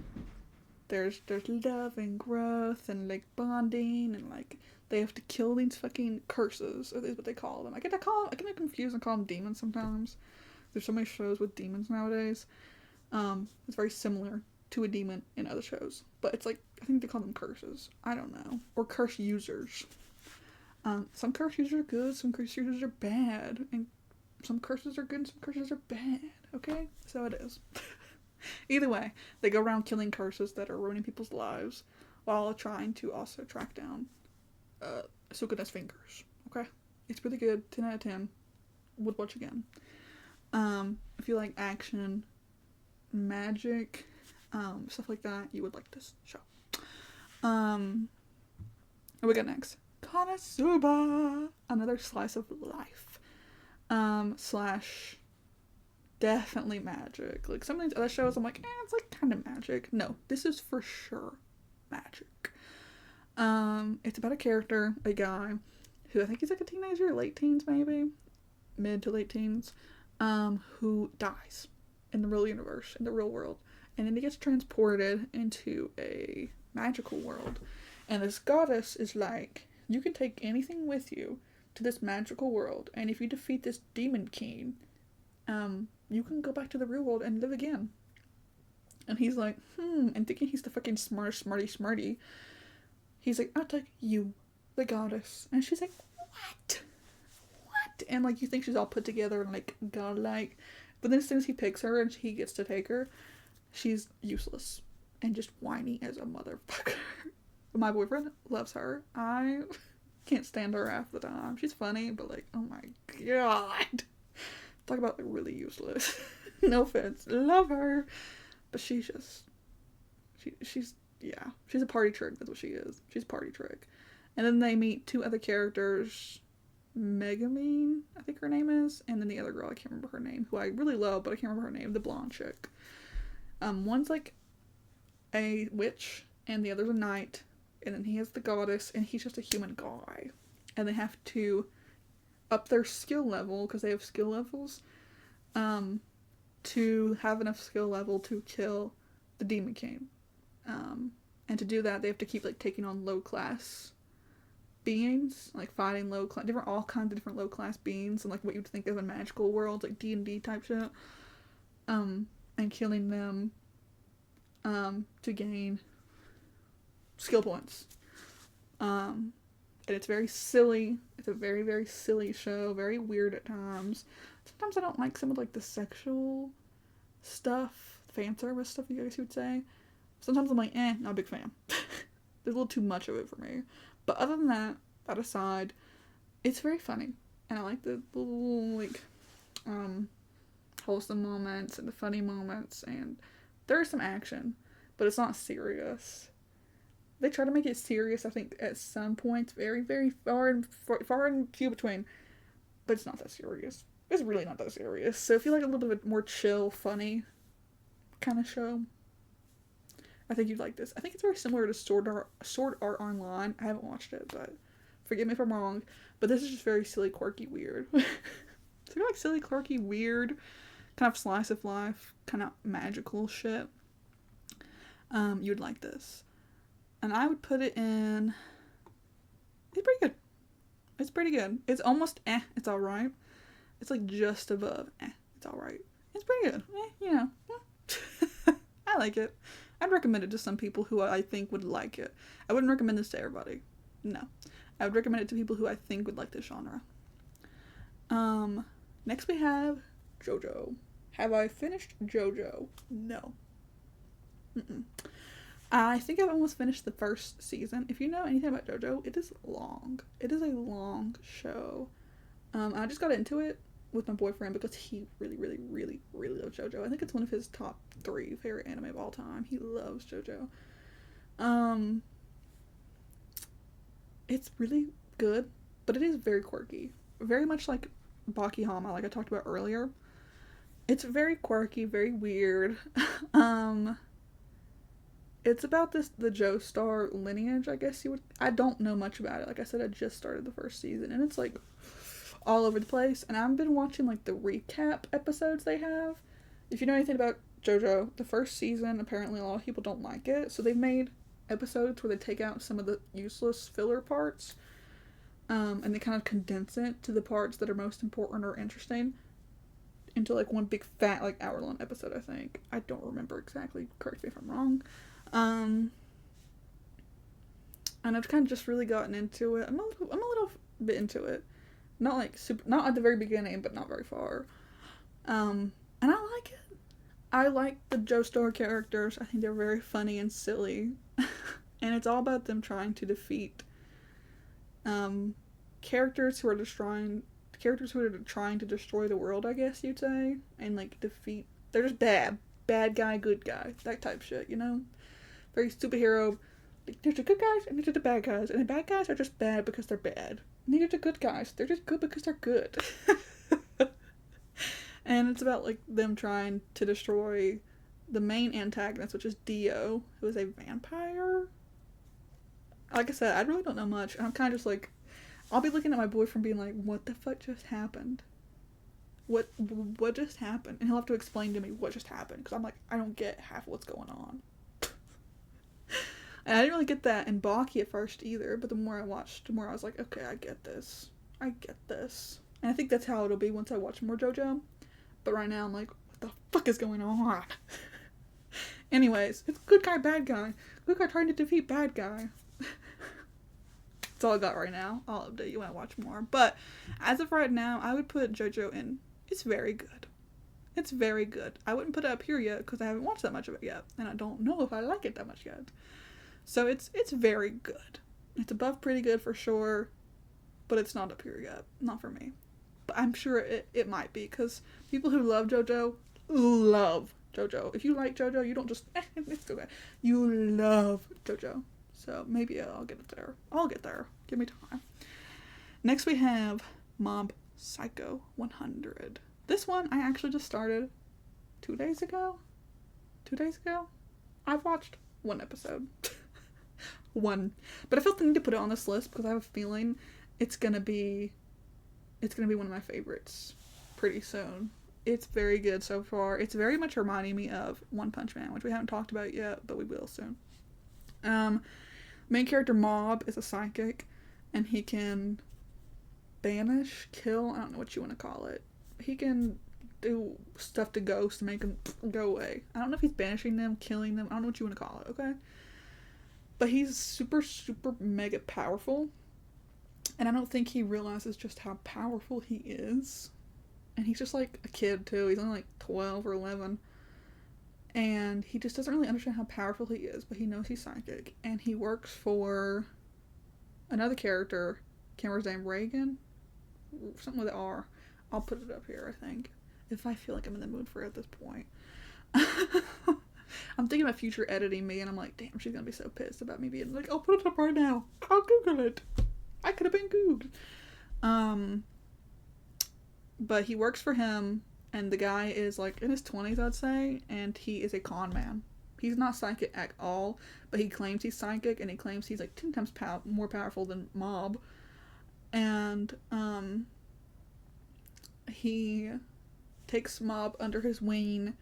there's love and growth and like bonding, and like they have to kill these fucking curses, is what they call them. I get confused and call them demons sometimes. There's so many shows with demons nowadays. It's very similar to a demon in other shows, but it's like, I think they call them curses. I don't know. Or curse users. Some curse users are good, some curse users are bad, and some curses are good and some curses are bad, okay? So it is. Either way, they go around killing curses that are ruining people's lives while trying to also track down Sukuna's fingers, okay? It's really good, 10 out of 10. Would watch again. If you like action, magic, stuff like that, you would like this show. What we got next? Konosuba! Another slice of life. Slash definitely magic. Like some of these other shows I'm like, it's like kind of magic. No, this is for sure magic. It's about a character, a guy, who I think he's like a teenager, late teens maybe, mid to late teens, who dies in the real universe, in the real world. And then he gets transported into a magical world. And this goddess is like, you can take anything with you to this magical world, and if you defeat this demon king, you can go back to the real world and live again. And he's like, and thinking he's the fucking smarty. He's like, I'll take you, the goddess. And she's like, what? And like, you think she's all put together and like godlike, but then as soon as he picks her and he gets to take her, she's useless and just whiny as a motherfucker. My boyfriend loves her. I can't stand her half the time. She's funny, but like, oh my god. Talk about like really useless. No offense. Love her. But she's just, she's a party trick. That's what she is. She's a party trick. And then they meet two other characters. Megamine, I think her name is. And then the other girl, I can't remember her name, who I really love, but I can't remember her name. The blonde chick. One's like a witch, and the other's a knight. And then he has the goddess, and he's just a human guy. And they have to up their skill level, because they have skill levels, to have enough skill level to kill the demon king. And to do that, they have to keep like taking on low class beings, like fighting low class, different all kinds of different low class beings, and like what you'd think of in magical worlds, like D&D type shit, and killing them, to gain skill points. And it's very silly. It's a very, very silly show. Very weird at times. Sometimes I don't like some of like the sexual stuff, fan service stuff, you guys would say. Sometimes I'm like, not a big fan. There's a little too much of it for me. But other than that aside, it's very funny. And I like the little, like, wholesome moments and the funny moments. And there's some action, but it's not serious. They try to make it serious, I think, at some points. Very, very far and few between. But it's not that serious. It's really not that serious. So if you like a little bit more chill, funny kind of show, I think you'd like this. I think it's very similar to Sword Art Online. I haven't watched it, but forgive me if I'm wrong. But this is just very silly, quirky, weird. So if you like silly, quirky, weird, kind of slice of life, kind of magical shit, you'd like this. And I would put it in... It's pretty good. It's pretty good. It's almost it's alright. It's like just above it's alright. It's pretty good. You know. I like it. I'd recommend it to some people who I think would like it. I wouldn't recommend this to everybody. No. I would recommend it to people who I think would like this genre. Next we have JoJo. Have I finished JoJo? No. I think I've almost finished the first season. If you know anything about JoJo, it is long. It is a long show. I just got into it with my boyfriend because he really, really, really, really loves JoJo. I think it's one of his top 3 favorite anime of all time. He loves JoJo. It's really good, but it is very quirky. Very much like Bakihama, like I talked about earlier. It's very quirky, very weird. It's about the Joestar lineage, I guess you would... I don't know much about it. Like I said, I just started the first season, and it's, like, all over the place. And I've been watching, like, the recap episodes they have. If you know anything about JoJo, the first season, apparently a lot of people don't like it. So they've made episodes where they take out some of the useless filler parts, and they kind of condense it to the parts that are most important or interesting into, like, one big fat, like, hour-long episode, I think. I don't remember exactly. Correct me if I'm wrong. And I've kind of just really gotten into it. I'm a little bit into it. Not like super, not at the very beginning, but not very far. And I like it. I like the Joestar characters. I think they're very funny and silly. And it's all about them trying to defeat characters who are trying to destroy the world, I guess you'd say. And like defeat, they're just bad guy, good guy, that type shit, you know? Very superhero. There's the good guys and there's the bad guys. And the bad guys are just bad because they're bad. And these are the good guys. They're just good because they're good. And it's about, like, them trying to destroy the main antagonist, which is Dio, who is a vampire. Like I said, I really don't know much. And I'm kind of just like, I'll be looking at my boyfriend being like, what the fuck just happened? What just happened? And he'll have to explain to me what just happened. Because I'm like, I don't get half what's going on. And I didn't really get that in Baki at first either, but the more I watched, the more I was like, okay, I get this. And I think that's how it'll be once I watch more JoJo. But right now I'm like, what the fuck is going on? Anyways, it's good guy, bad guy. Good guy trying to defeat bad guy. That's all I got right now. I'll update you when I watch more. But as of right now, I would put JoJo in. It's very good. It's very good. I wouldn't put it up here yet because I haven't watched that much of it yet. And I don't know if I like it that much yet. So it's very good. It's above pretty good for sure, but it's not up here yet. Not for me. But I'm sure it might be, because people who love JoJo love JoJo. If you like JoJo, you don't just, it's okay. You love JoJo. So maybe I'll get it there. I'll get there. Give me time. Next we have Mob Psycho 100. This one I actually just started 2 days ago. I've watched 1 episode. 1. But I felt the need to put it on this list because I have a feeling it's gonna be one of my favorites pretty soon. It's very good so far. It's very much reminding me of One Punch Man, which we haven't talked about yet, but we will soon. Main character Mob is a psychic, and he can banish, kill, I don't know what you want to call it. He can do stuff to ghosts to make them go away. I don't know if he's banishing them, killing them, I don't know what you want to call it, okay? But he's super, super mega powerful. And I don't think he realizes just how powerful he is. And he's just like a kid, too. He's only like 12 or 11. And he just doesn't really understand how powerful he is, but he knows he's psychic. And he works for another character. Can't remember his name, Reagan? Something with an R. I'll put it up here, I think. If I feel like I'm in the mood for it at this point. I'm thinking about future editing me, and I'm like, damn, she's gonna be so pissed about me being like, I'll put it up right now. I'll Google it. I could have been Googled. But he works for him, and the guy is like in his 20s, I'd say, and he is a con man. He's not psychic at all, but he claims he's psychic, and he claims he's like 10 times more powerful than Mob. And he takes Mob under his wing,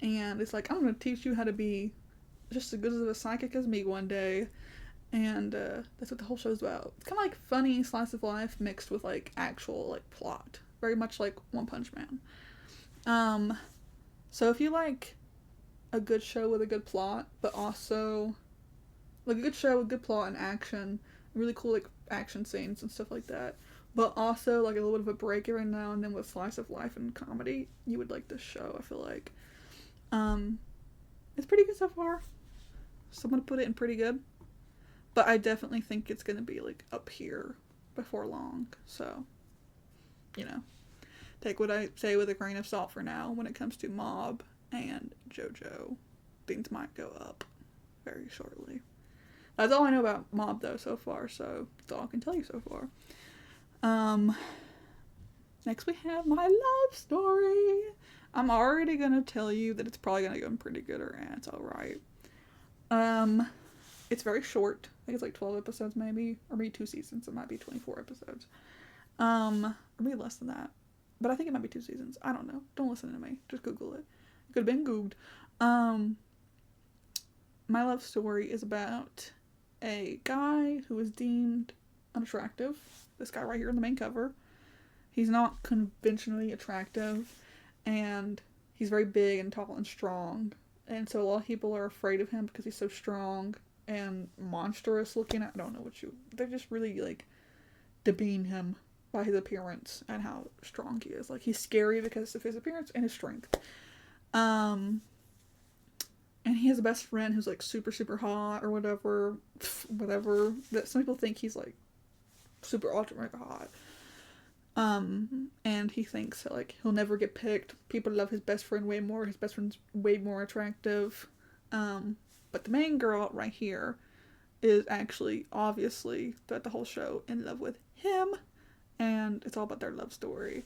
and it's like, I'm gonna teach you how to be just as good as a psychic as me one day. And that's what the whole show's about. It's kind of like funny slice of life mixed with like actual like plot, very much like One Punch Man. So if you like a good show with a good plot, but also like a good show with good plot and action, really cool like action scenes and stuff like that, but also like a little bit of a break every now and then with slice of life and comedy, you would like this show. I feel like it's pretty good so far. Someone put it in pretty good, but I definitely think it's gonna be like up here before long. So, you know, take what I say with a grain of salt for now. When it comes to Mob and JoJo, things might go up very shortly. That's all I know about Mob though so far, so that's all I can tell you so far. Next we have my love story. I'm already gonna tell you that it's probably gonna go in pretty good, or it's alright. It's very short. I think it's like 12 episodes maybe, or maybe 2 seasons. It might be 24 episodes. Or maybe less than that. But I think it might be 2 seasons. I don't know. Don't listen to me. Just Google it. It could have been Googled. My love story is about a guy who is deemed unattractive. This guy right here in the main cover. He's not conventionally attractive, and he's very big and tall and strong. And so a lot of people are afraid of him because he's so strong and monstrous looking. I don't know what they're just really like demean him by his appearance and how strong he is. Like, he's scary because of his appearance and his strength. And he has a best friend who's like super, super hot or whatever. That some people think he's like super ultra mega hot. And he thinks that like he'll never get picked. People love his best friend way more. His best friend's way more attractive. But the main girl right here is actually obviously throughout the whole show in love with him, and it's all about their love story.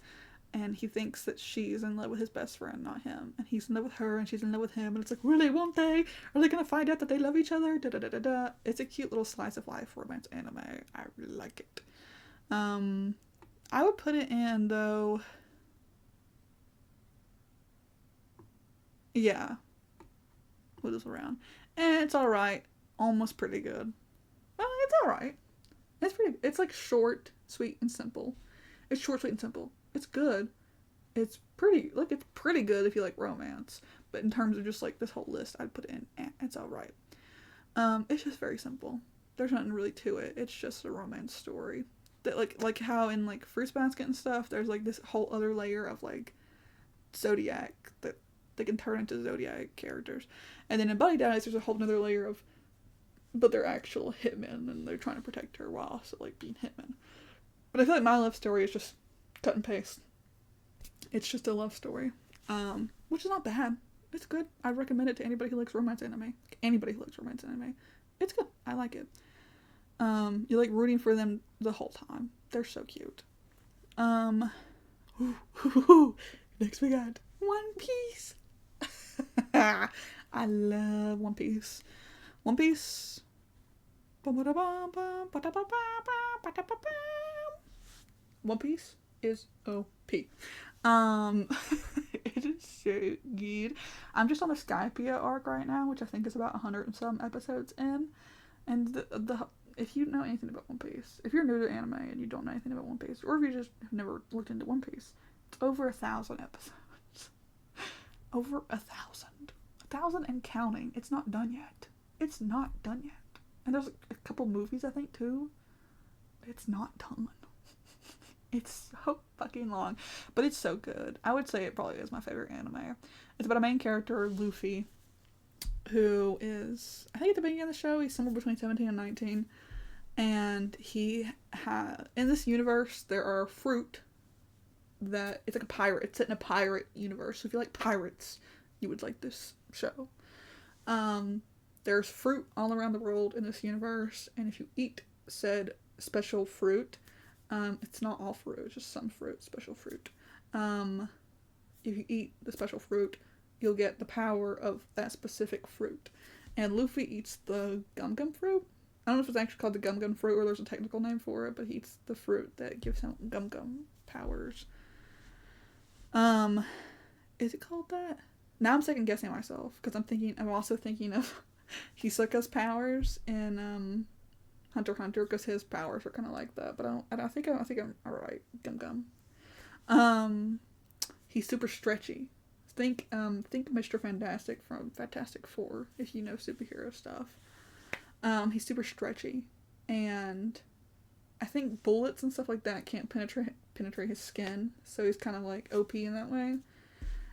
And he thinks that she's in love with his best friend, not him. And he's in love with her, and she's in love with him. And it's like, really, won't they? Are they gonna find out that they love each other? Da da da da da. It's a cute little slice of life romance anime. I really like it. I would put it in, though, yeah, with this around. And it's alright. Almost pretty good. Well, it's alright. It's like short, sweet, and simple. It's short, sweet, and simple. It's good. It's pretty good if you like romance. But in terms of just like this whole list, I'd put it in, it's alright. It's just very simple. There's nothing really to it. It's just a romance story. That like how in like Fruits Basket and stuff, there's like this whole other layer of like Zodiac that they can turn into Zodiac characters. And then in Buddy Dies, there's a whole other layer of, but they're actual hitmen and they're trying to protect her while also like being hitmen. But I feel like my love story is just cut and paste. It's just a love story, which is not bad. It's good. I'd recommend it to anybody who likes romance anime. Anybody who likes romance anime. It's good. I like it. You like rooting for them the whole time. They're so cute. Next we got One Piece. I love One Piece. One Piece. One Piece is OP. It is so good. I'm just on the Skypiea arc right now, which I think is about 100 and some episodes in. And if you know anything about One Piece, if you're new to anime and you don't know anything about One Piece, or if you just have never looked into One Piece, it's over 1,000 episodes. Over 1,000. 1,000 and counting. It's not done yet. It's not done yet. And there's a couple movies, I think, too. It's not done. It's so fucking long. But it's so good. I would say it probably is my favorite anime. It's about a main character, Luffy, who is, I think at the beginning of the show, he's somewhere between 17 and 19. And in this universe, there are fruit that, it's like a pirate. It's set in a pirate universe. So if you like pirates, you would like this show. There's fruit all around the world in this universe. And if you eat said special fruit, it's not all fruit, it's just some fruit, special fruit. If you eat the special fruit, you'll get the power of that specific fruit. And Luffy eats the gum fruit. I don't know if it's actually called the gum fruit or there's a technical name for it, but he eats the fruit that gives him gum powers. Is it called that? Now I'm second guessing myself, because I'm also thinking of Hisoka's powers in, Hunter x Hunter, because his powers are kind of like that, but I think I'm alright. Gum. He's super stretchy. Think Mr. Fantastic from Fantastic Four, if you know superhero stuff. He's super stretchy, and I think bullets and stuff like that can't penetrate his skin, so he's kind of like OP in that way.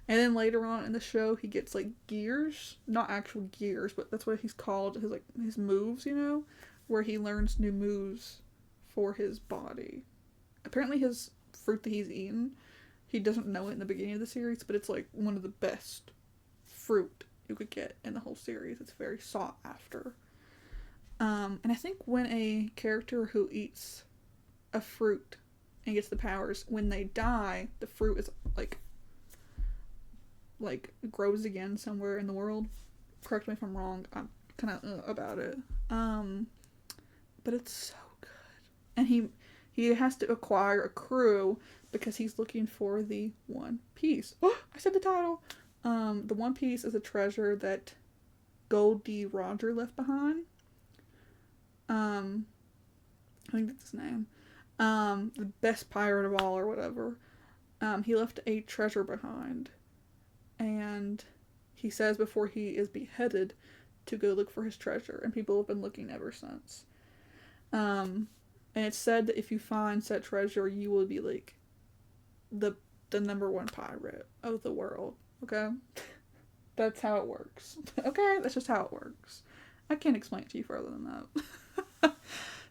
And then later on in the show, he gets like gears, not actual gears, but that's what he's called, his moves, you know, where he learns new moves for his body. Apparently his fruit that he's eaten, he doesn't know it in the beginning of the series, but it's like one of the best fruit you could get in the whole series. It's very sought after. And I think when a character who eats a fruit and gets the powers, when they die, the fruit is like grows again somewhere in the world. Correct me if I'm wrong. I'm kind of about it. But it's so good. And he has to acquire a crew because he's looking for the One Piece. Oh, I said the title. The One Piece is a treasure that Gold D. Roger left behind. I think that's his name. The best pirate of all or whatever. He left a treasure behind. And he says before he is beheaded to go look for his treasure. And people have been looking ever since. And it's said that if you find said treasure, you will be like the number one pirate of the world. Okay? That's how it works. Okay? That's just how it works. I can't explain it to you further than that.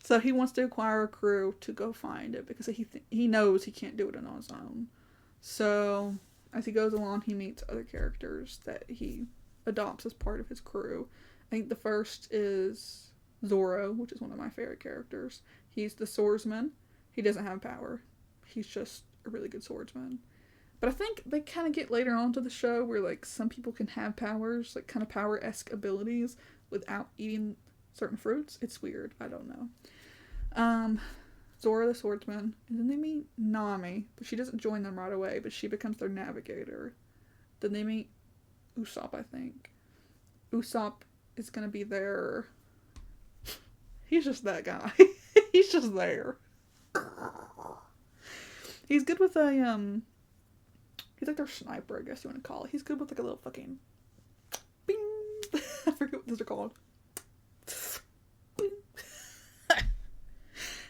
So he wants to acquire a crew to go find it because he knows he can't do it on his own. So as he goes along, he meets other characters that he adopts as part of his crew. I think the first is Zoro, which is one of my favorite characters. He's the swordsman. He doesn't have power. He's just a really good swordsman. But I think they kind of get later on to the show where like some people can have powers, like kind of power-esque abilities without eating certain fruits. It's weird. I don't know. Zoro the swordsman. And then they meet Nami, but she doesn't join them right away, but she becomes their navigator. Then they meet Usopp, I think. Usopp is gonna be their... He's just that guy. He's just there. He's good with a, he's like their sniper, I guess you want to call it. He's good with like a little fucking... Bing! I forget what those are called. Bing.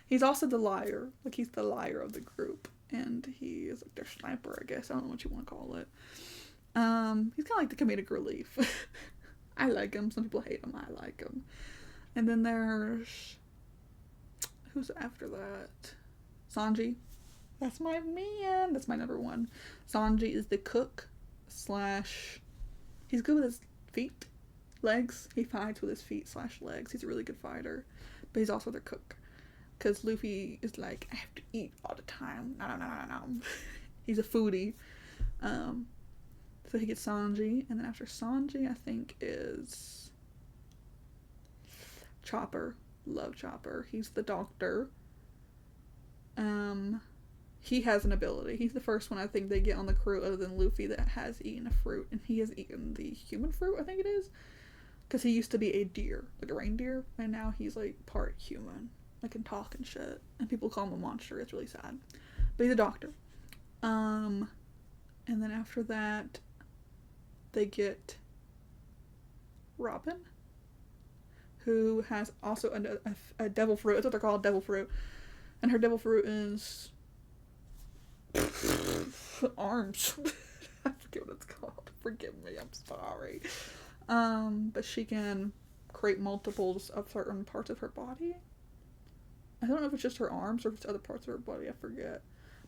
He's also the liar. Like, he's the liar of the group. And he is like their sniper, I guess. I don't know what you want to call it. He's kind of like the comedic relief. I like him. Some people hate him. I like him. And then there's... Who's after that? Sanji. That's my man. That's my number one. Sanji is the cook / He's good with his feet. Legs. He fights with his feet / legs. He's a really good fighter. But he's also their cook. Because Luffy is like, I have to eat all the time. No. He's a foodie. So he gets Sanji. And then after Sanji, I think is... Chopper. Love Chopper. He's the doctor. He has an ability. He's the first one I think they get on the crew other than Luffy that has eaten a fruit. And he has eaten the human fruit, I think it is. Because he used to be a deer, like a reindeer, and now he's like part human, like can talk and shit. And people call him a monster. It's really sad. But he's a doctor. And then after that, they get Robin, who has also a devil fruit. That's what they're called, devil fruit. And her devil fruit is arms. I forget what it's called. Forgive me, I'm sorry. But she can create multiples of certain parts of her body. I don't know if it's just her arms or if it's other parts of her body, I forget.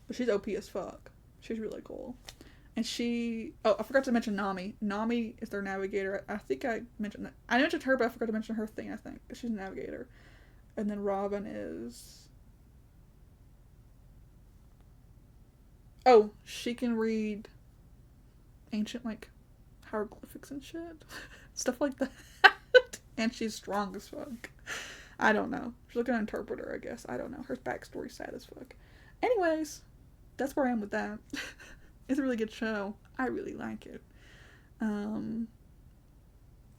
But she's OP as fuck. She's really cool. And I forgot to mention Nami. Nami is their navigator. I think I mentioned that. I mentioned her, but I forgot to mention her thing, I think. She's a navigator. And then Robin is... Oh, she can read ancient, like, hieroglyphics and shit. Stuff like that. And she's strong as fuck. I don't know. She's like an interpreter, I guess. I don't know. Her backstory's sad as fuck. Anyways, that's where I am with that. It's a really good show. I really like it.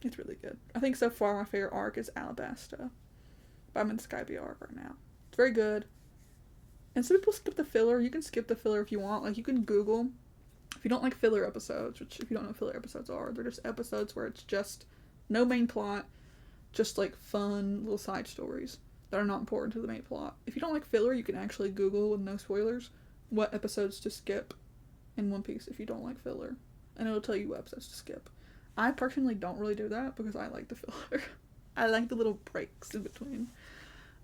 It's really good. I think so far my favorite arc is Alabasta. But I'm in the Skype arc right now. It's very good. And some people skip the filler. You can skip the filler if you want. Like, you can Google. If you don't like filler episodes, which if you don't know what filler episodes are, they're just episodes where it's just no main plot, just like fun little side stories that are not important to the main plot. If you don't like filler, you can actually Google with no spoilers what episodes to skip in One Piece if you don't like filler. And it'll tell you what episodes to skip. I personally don't really do that because I like the filler. I like the little breaks in between.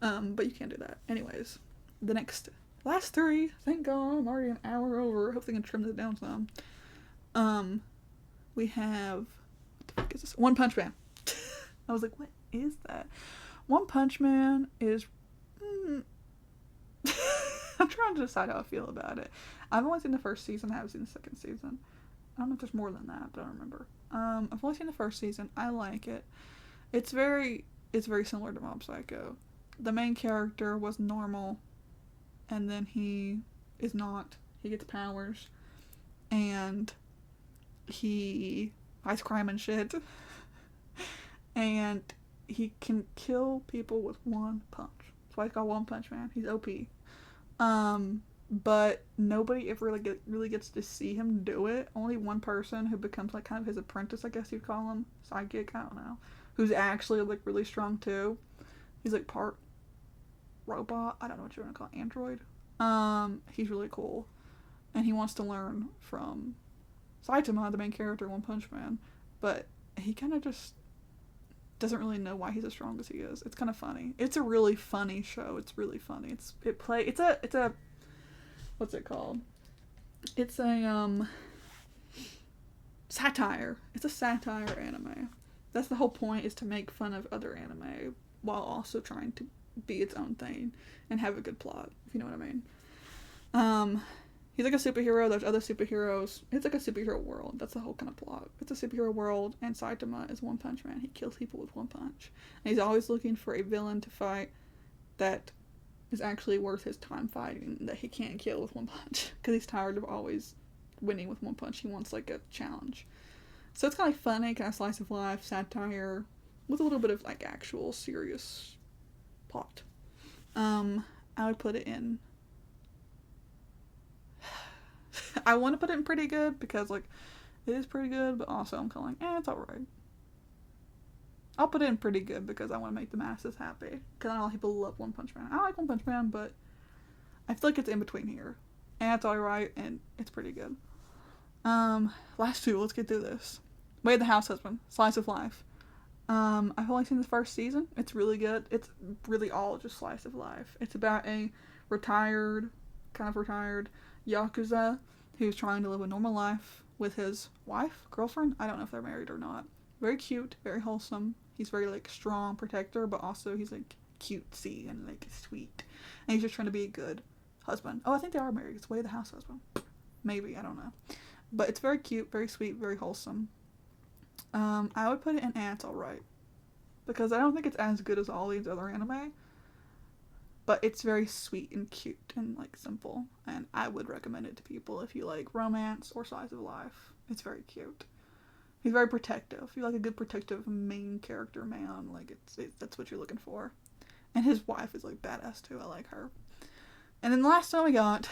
But you can't do that. Anyways, the last three. Thank God, I'm already an hour over. Hopefully I can trim this down some. We have... What the fuck is this? One Punch Man. I was like, what is that? One Punch Man is... I'm trying to decide how I feel about it. I've only seen the first season. I haven't seen the second season. I don't know if there's more than that, but I don't remember. I've only seen the first season. I like it. It's very similar to Mob Psycho. The main character was normal, and then he is not. He gets powers, and he fights crime and shit, and he can kill people with one punch. That's why he's called One Punch Man. He's OP. But nobody ever really gets to see him do it. Only one person who becomes like kind of his apprentice, I guess you'd call him, sidekick, I don't know, who's actually like really strong too. He's like part robot, I don't know what you want to call it, android. He's really cool, and he wants to learn from Saitama, the main character in One Punch Man, but he kind of just doesn't really know why he's as strong as he is. It's kind of funny. It's a really funny show. It's really funny. It's a what's it called? It's a satire. It's a satire anime. That's the whole point, is to make fun of other anime while also trying to be its own thing and have a good plot, if you know what I mean. He's like a superhero. There's other superheroes. It's like a superhero world. That's the whole kind of plot. It's a superhero world, and Saitama is One Punch Man. He kills people with one punch. And he's always looking for a villain to fight that is actually worth his time fighting, that he can't kill with one punch. Because he's tired of always winning with one punch. He wants, like, a challenge. So it's kind of like funny, kind of slice of life, satire, with a little bit of, like, actual serious plot. I would put it in... I want to put it in pretty good because, like, it is pretty good, but also I'm kind of like, it's alright. I'll put it in pretty good because I want to make the masses happy. Because I know a lot of people love One Punch Man. I like One Punch Man, but I feel like it's in between here. And it's alright, and it's pretty good. Last two, let's get through this. Way of the House Husband, Slice of Life. I've only seen the first season. It's really good. It's really all just slice of life. It's about a retired Yakuza who's trying to live a normal life with his wife, girlfriend. I don't know if they're married or not. Very cute, very wholesome. He's very, like, strong protector, but also he's, like, cutesy and, like, sweet. And he's just trying to be a good husband. Oh, I think they are married. It's Way of the House Husband. Maybe, I don't know. But it's very cute, very sweet, very wholesome. I would put it in it's alright. Because I don't think it's as good as all these other anime. But it's very sweet and cute and, like, simple. And I would recommend it to people if you like romance or slice of life. It's very cute. He's very protective. You like a good protective main character man. Like that's what you're looking for. And his wife is like badass too. I like her. And then the last one we got,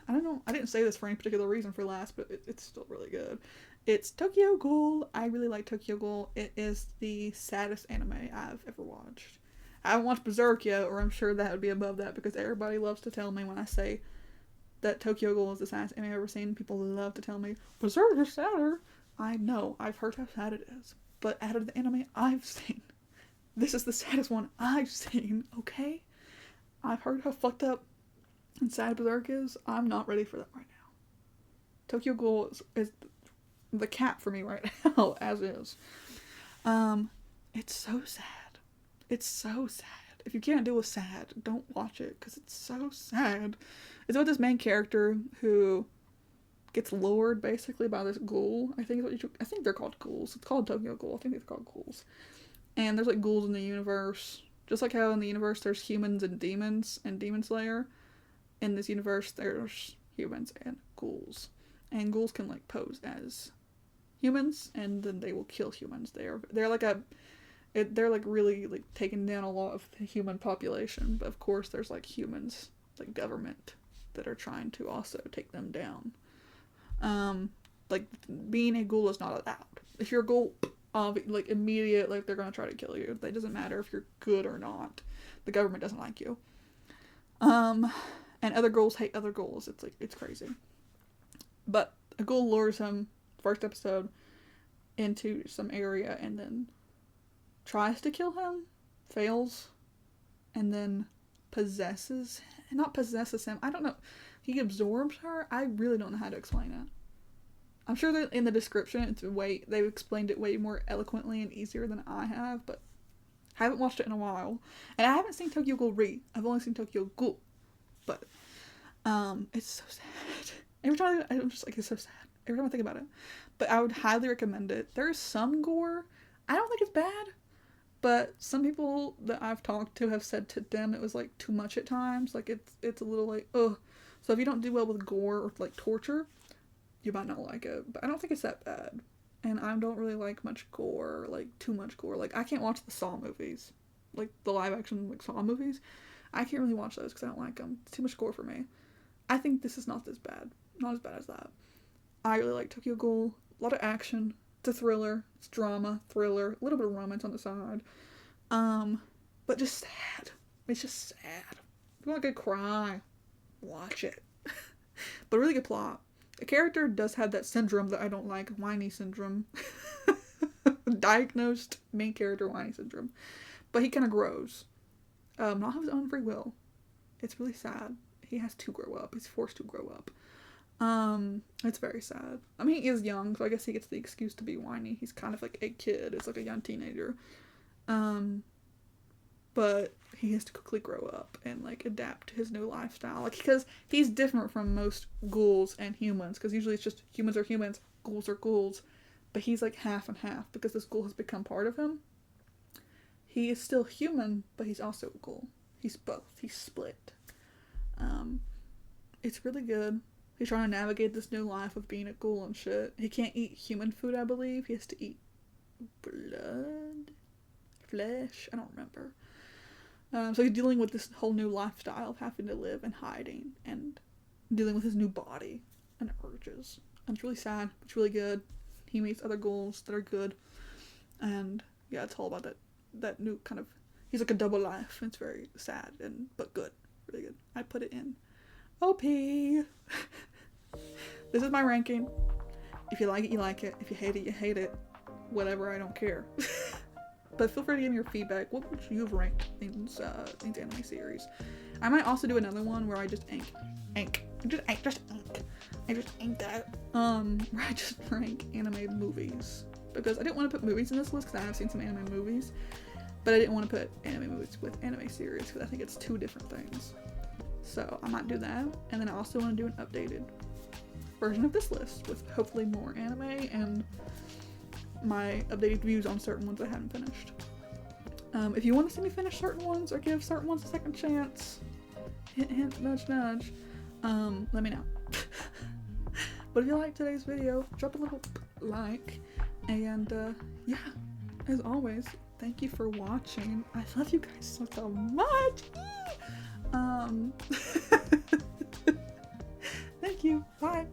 I don't know, I didn't say this for any particular reason for last, but it's still really good. It's Tokyo Ghoul. I really like Tokyo Ghoul. It is the saddest anime I've ever watched. I haven't watched Berserk yet, or I'm sure that would be above that, because everybody loves to tell me when I say that Tokyo Ghoul is the saddest anime I've ever seen. People love to tell me, Berserk is sadder. I know, I've heard how sad it is. But out of the anime I've seen, this is the saddest one I've seen, okay? I've heard how fucked up and sad Berserk is. I'm not ready for that right now. Tokyo Ghoul is the cat for me right now, as is. It's so sad. It's so sad. If you can't deal with sad, don't watch it, because it's so sad. It's about this main character who gets lured basically by this ghoul. I think they're called ghouls. It's called Tokyo Ghoul. I think they're called ghouls. And there's like ghouls in the universe. Just like how in the universe there's humans and demons and Demon Slayer. In this universe there's humans and ghouls. And ghouls can like pose as humans, and then they will kill humans. They're like really like taking down a lot of the human population. But of course there's like humans, like government, that are trying to also take them down. Like being a ghoul is not allowed. If you're a ghoul, like immediate, like they're gonna try to kill you. It doesn't matter if you're good or not. The government doesn't like you. And other ghouls hate other ghouls. It's crazy. But a ghoul lures him, first episode, into some area and then tries to kill him, fails, and then not possesses him. I don't know. He absorbs her. I really don't know how to explain it. I'm sure that in the description they've explained it way more eloquently and easier than I have, but I haven't watched it in a while. And I haven't seen Tokyo Ghoul Re. I've only seen Tokyo Ghoul. But it's so sad. Every time I'm just like, it's so sad. Every time I think about it. But I would highly recommend it. There's some gore. I don't think it's bad. But some people that I've talked to have said to them it was like too much at times. Like it's a little like, ugh. So if you don't do well with gore or like torture, you might not like it. But I don't think it's that bad. And I don't really like much gore, like too much gore. Like I can't watch the Saw movies, like the live action like Saw movies. I can't really watch those because I don't like them. It's too much gore for me. I think this is not as bad as that. I really like Tokyo Ghoul. A lot of action. It's a thriller. It's drama, thriller, a little bit of romance on the side. But just sad. It's just sad. If you want a good cry, watch it. But really good plot. The character does have that syndrome that I don't like, whiny syndrome. Diagnosed main character whiny syndrome. But he kind of grows. Not of his own free will. It's really sad. He has to grow up. He's forced to grow up. It's very sad. I mean, he is young, so I guess he gets the excuse to be whiny. He's kind of like a kid. It's like a young teenager. But he has to quickly grow up and like adapt to his new lifestyle. Like, because he's different from most ghouls and humans, because usually it's just humans are humans, ghouls are ghouls. But he's like half and half, because this ghoul has become part of him. He is still human, but he's also a ghoul. He's both. He's split. It's really good. He's trying to navigate this new life of being a ghoul and shit. He can't eat human food, I believe. He has to eat flesh. I don't remember. So he's dealing with this whole new lifestyle of having to live and hiding and dealing with his new body and urges. And it's really sad. It's really good. He meets other ghouls that are good. And yeah, it's all about that new kind of, he's like a double life. It's very sad but good. Really good. I put it in OP. This is my ranking. If you like it, you like it. If you hate it, you hate it. Whatever, I don't care. But feel free to give me your feedback. What would you have ranked these anime series? I might also do another one where I just ink. I just ink that. Where I just rank anime movies. Because I didn't want to put movies in this list because I have seen some anime movies. But I didn't want to put anime movies with anime series because I think it's two different things. So I might do that. And then I also want to do an updated version of this list with hopefully more anime and my updated views on certain ones I haven't finished. If you want to see me finish certain ones or give certain ones a second chance, hint, hint, nudge, nudge, let me know. But if you liked today's video, drop a little like. And yeah, as always, thank you for watching. I love you guys so much. Thank you. Bye.